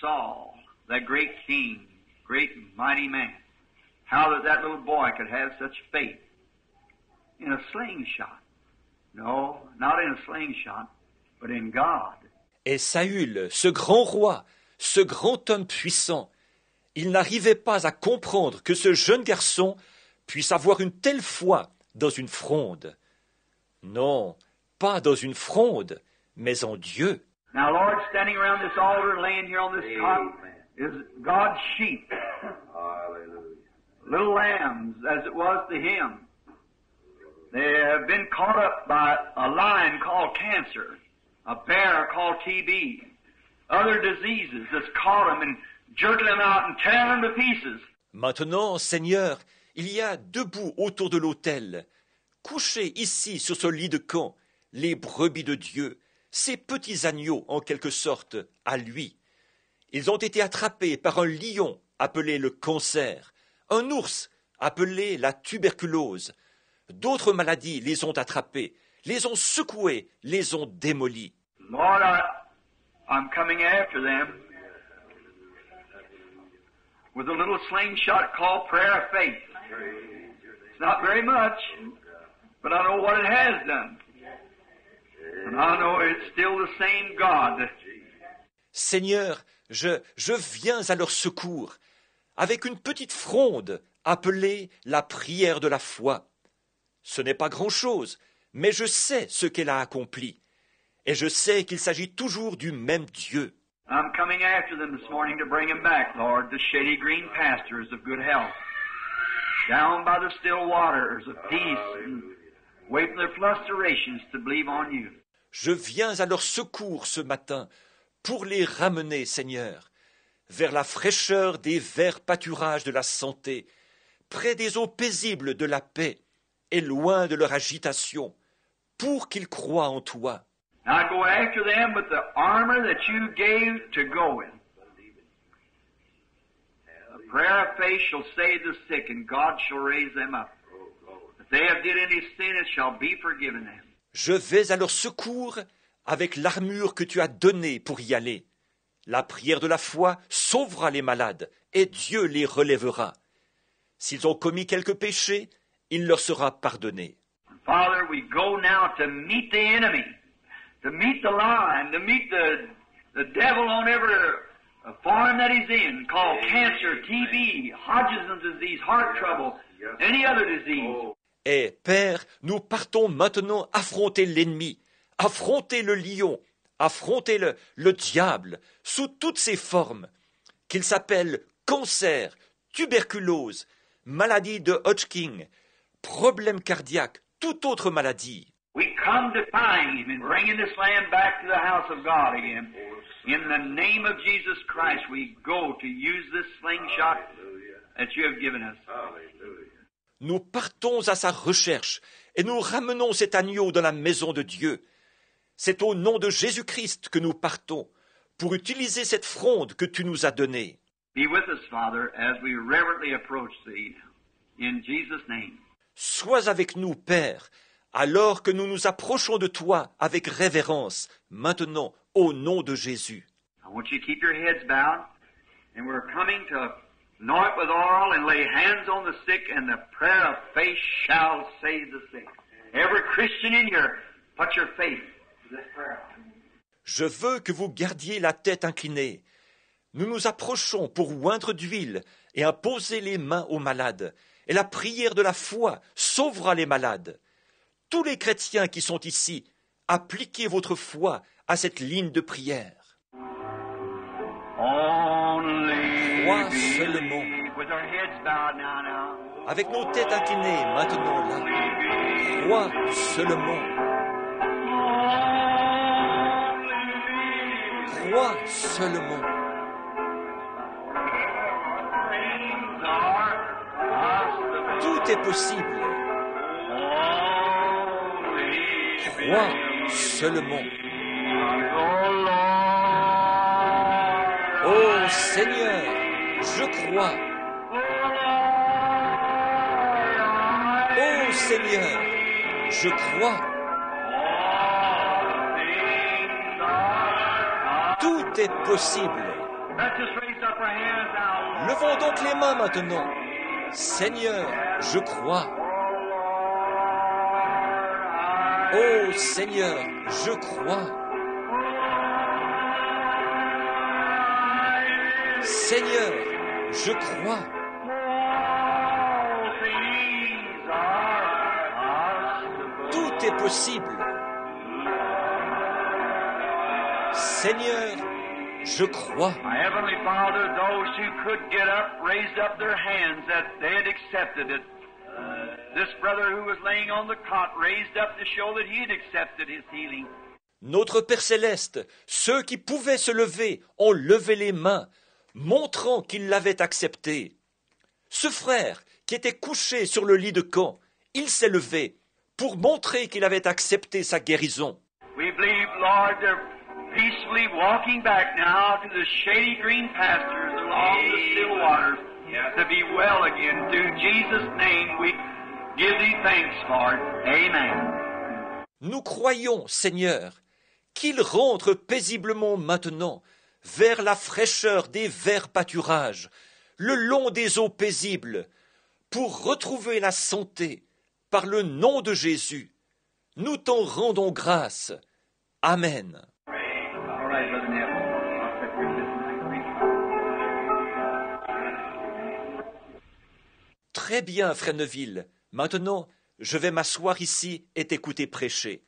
S2: Saul, that great king, great mighty man. How that little boy could have such faith in a slingshot. No, not in a slingshot, but in God.
S1: Et Saül, ce grand roi, ce grand homme puissant, il n'arrivait pas à comprendre que ce jeune garçon puisse avoir une telle foi dans une fronde. Non, pas dans une fronde, mais en Dieu.
S2: Now, Lord, standing around this altar, laying here on this cot, is God's sheep. little lambs, as it was to him. They have been caught up by a lion called cancer, a bear called TB, other diseases that's caught them and jerking them out and tearing them to pieces.
S1: Maintenant, Seigneur, il y a debout autour de l'autel, couchés ici sur ce lit de camp, les brebis de Dieu, ces petits agneaux en quelque sorte à lui. Ils ont été attrapés par un lion appelé le cancer, un ours appelé la tuberculose. D'autres maladies les ont attrapés, les ont secoués, les ont démolis.
S2: Lord, I'm coming after them with a little slingshot called prayer of faith. It's not very much, but I know what it has done. And I know it's still the same God.
S1: Seigneur, je viens à leur secours avec une petite fronde appelée la prière de la foi. Ce n'est pas grand-chose, mais je sais ce qu'elle a accompli. Et je sais qu'il s'agit toujours du même Dieu.
S2: I'm coming after them this morning to bring them back, Lord, to shady green pastures of good health, down by the still waters of peace, and wait for their flusterations to believe on you.
S1: Je viens à leur secours ce matin pour les ramener, Seigneur, vers la fraîcheur des verts pâturages de la santé, près des eaux paisibles de la paix et loin de leur agitation, pour qu'ils croient en toi.
S2: I go after them with the armor that you gave to go in. The prayer of faith shall save the sick, and God shall raise them up. If they have did any sin, it shall be forgiven them.
S1: Je vais à leur secours avec l'armure que tu as donnée pour y aller. La prière de la foi sauvera les malades, et Dieu les relèvera. S'ils ont commis quelques péchés, il leur sera pardonné.
S2: Father, we go now to meet the enemy, to meet the lion, to meet the devil on every form that he's in, called cancer, TB, Hodgkin's disease, heart trouble, any other disease.
S1: Et Père, nous partons maintenant affronter l'ennemi, affronter le lion, affronter le diable, sous toutes ses formes, qu'il s'appelle cancer, tuberculose, maladie de Hodgkin, problème cardiaque, toute autre maladie.
S2: We come to find him and bringing this lamb back to the house of God again. In the name of Jesus Christ, we go to use this slingshot that you have given us.
S1: Nous partons à sa recherche et nous ramenons cet agneau dans la maison de Dieu. C'est au nom de Jésus-Christ que nous partons pour utiliser cette fronde que tu nous as donnée.
S2: Be with us, Father, as we reverently approach thee. In Jesus' name.
S1: Sois avec nous, Père, alors que nous nous approchons de toi avec révérence, maintenant, au nom de Jésus.
S2: I want you to keep your heads bowed, and we're coming to anoint with oil and lay hands on the sick, and the prayer of faith shall save the sick. Every Christian in here, put your faith to this prayer.
S1: Je veux que vous gardiez la tête inclinée. Nous nous approchons pour oindre d'huile et imposer les mains aux malades. Et la prière de la foi sauvera les malades. Tous les chrétiens qui sont ici, appliquez votre foi à cette ligne de prière. Crois seulement. Avec nos têtes inclinées maintenant là. Crois seulement. Crois seulement. Tout est possible. Crois seulement. Oh Seigneur, je crois. Oh Seigneur, je crois. Tout est possible. Levons donc les mains maintenant. Seigneur, je crois. Oh Seigneur, je crois. Seigneur, je crois. Tout est possible. Seigneur, Je crois.
S2: My Heavenly Father, those who could get up, raised up their hands that they had accepted it. This brother who was laying on the cot raised up to show that he had accepted his healing.
S1: Notre Père Céleste, ceux qui pouvaient se lever ont levé les mains, montrant qu'ils l'avaient accepté. Ce frère, qui était couché sur le lit de camp, il s'est levé pour montrer qu'il avait accepté sa guérison.
S2: We believe, Lord, they're peacefully walking back now to the shady green pastures along the still waters to be well again. Through Jesus' name we give thee thanks, Lord. Amen.
S1: Nous croyons, Seigneur, qu'ils rentrent paisiblement maintenant vers la fraîcheur des verts pâturages, le long des eaux paisibles, pour retrouver la santé par le nom de Jésus. Nous t'en rendons grâce. Amen.
S2: All right, Brother Neville. I'll set your business.
S1: Très bien, Frère Neville. Maintenant, je vais m'asseoir ici et t'écouter prêcher.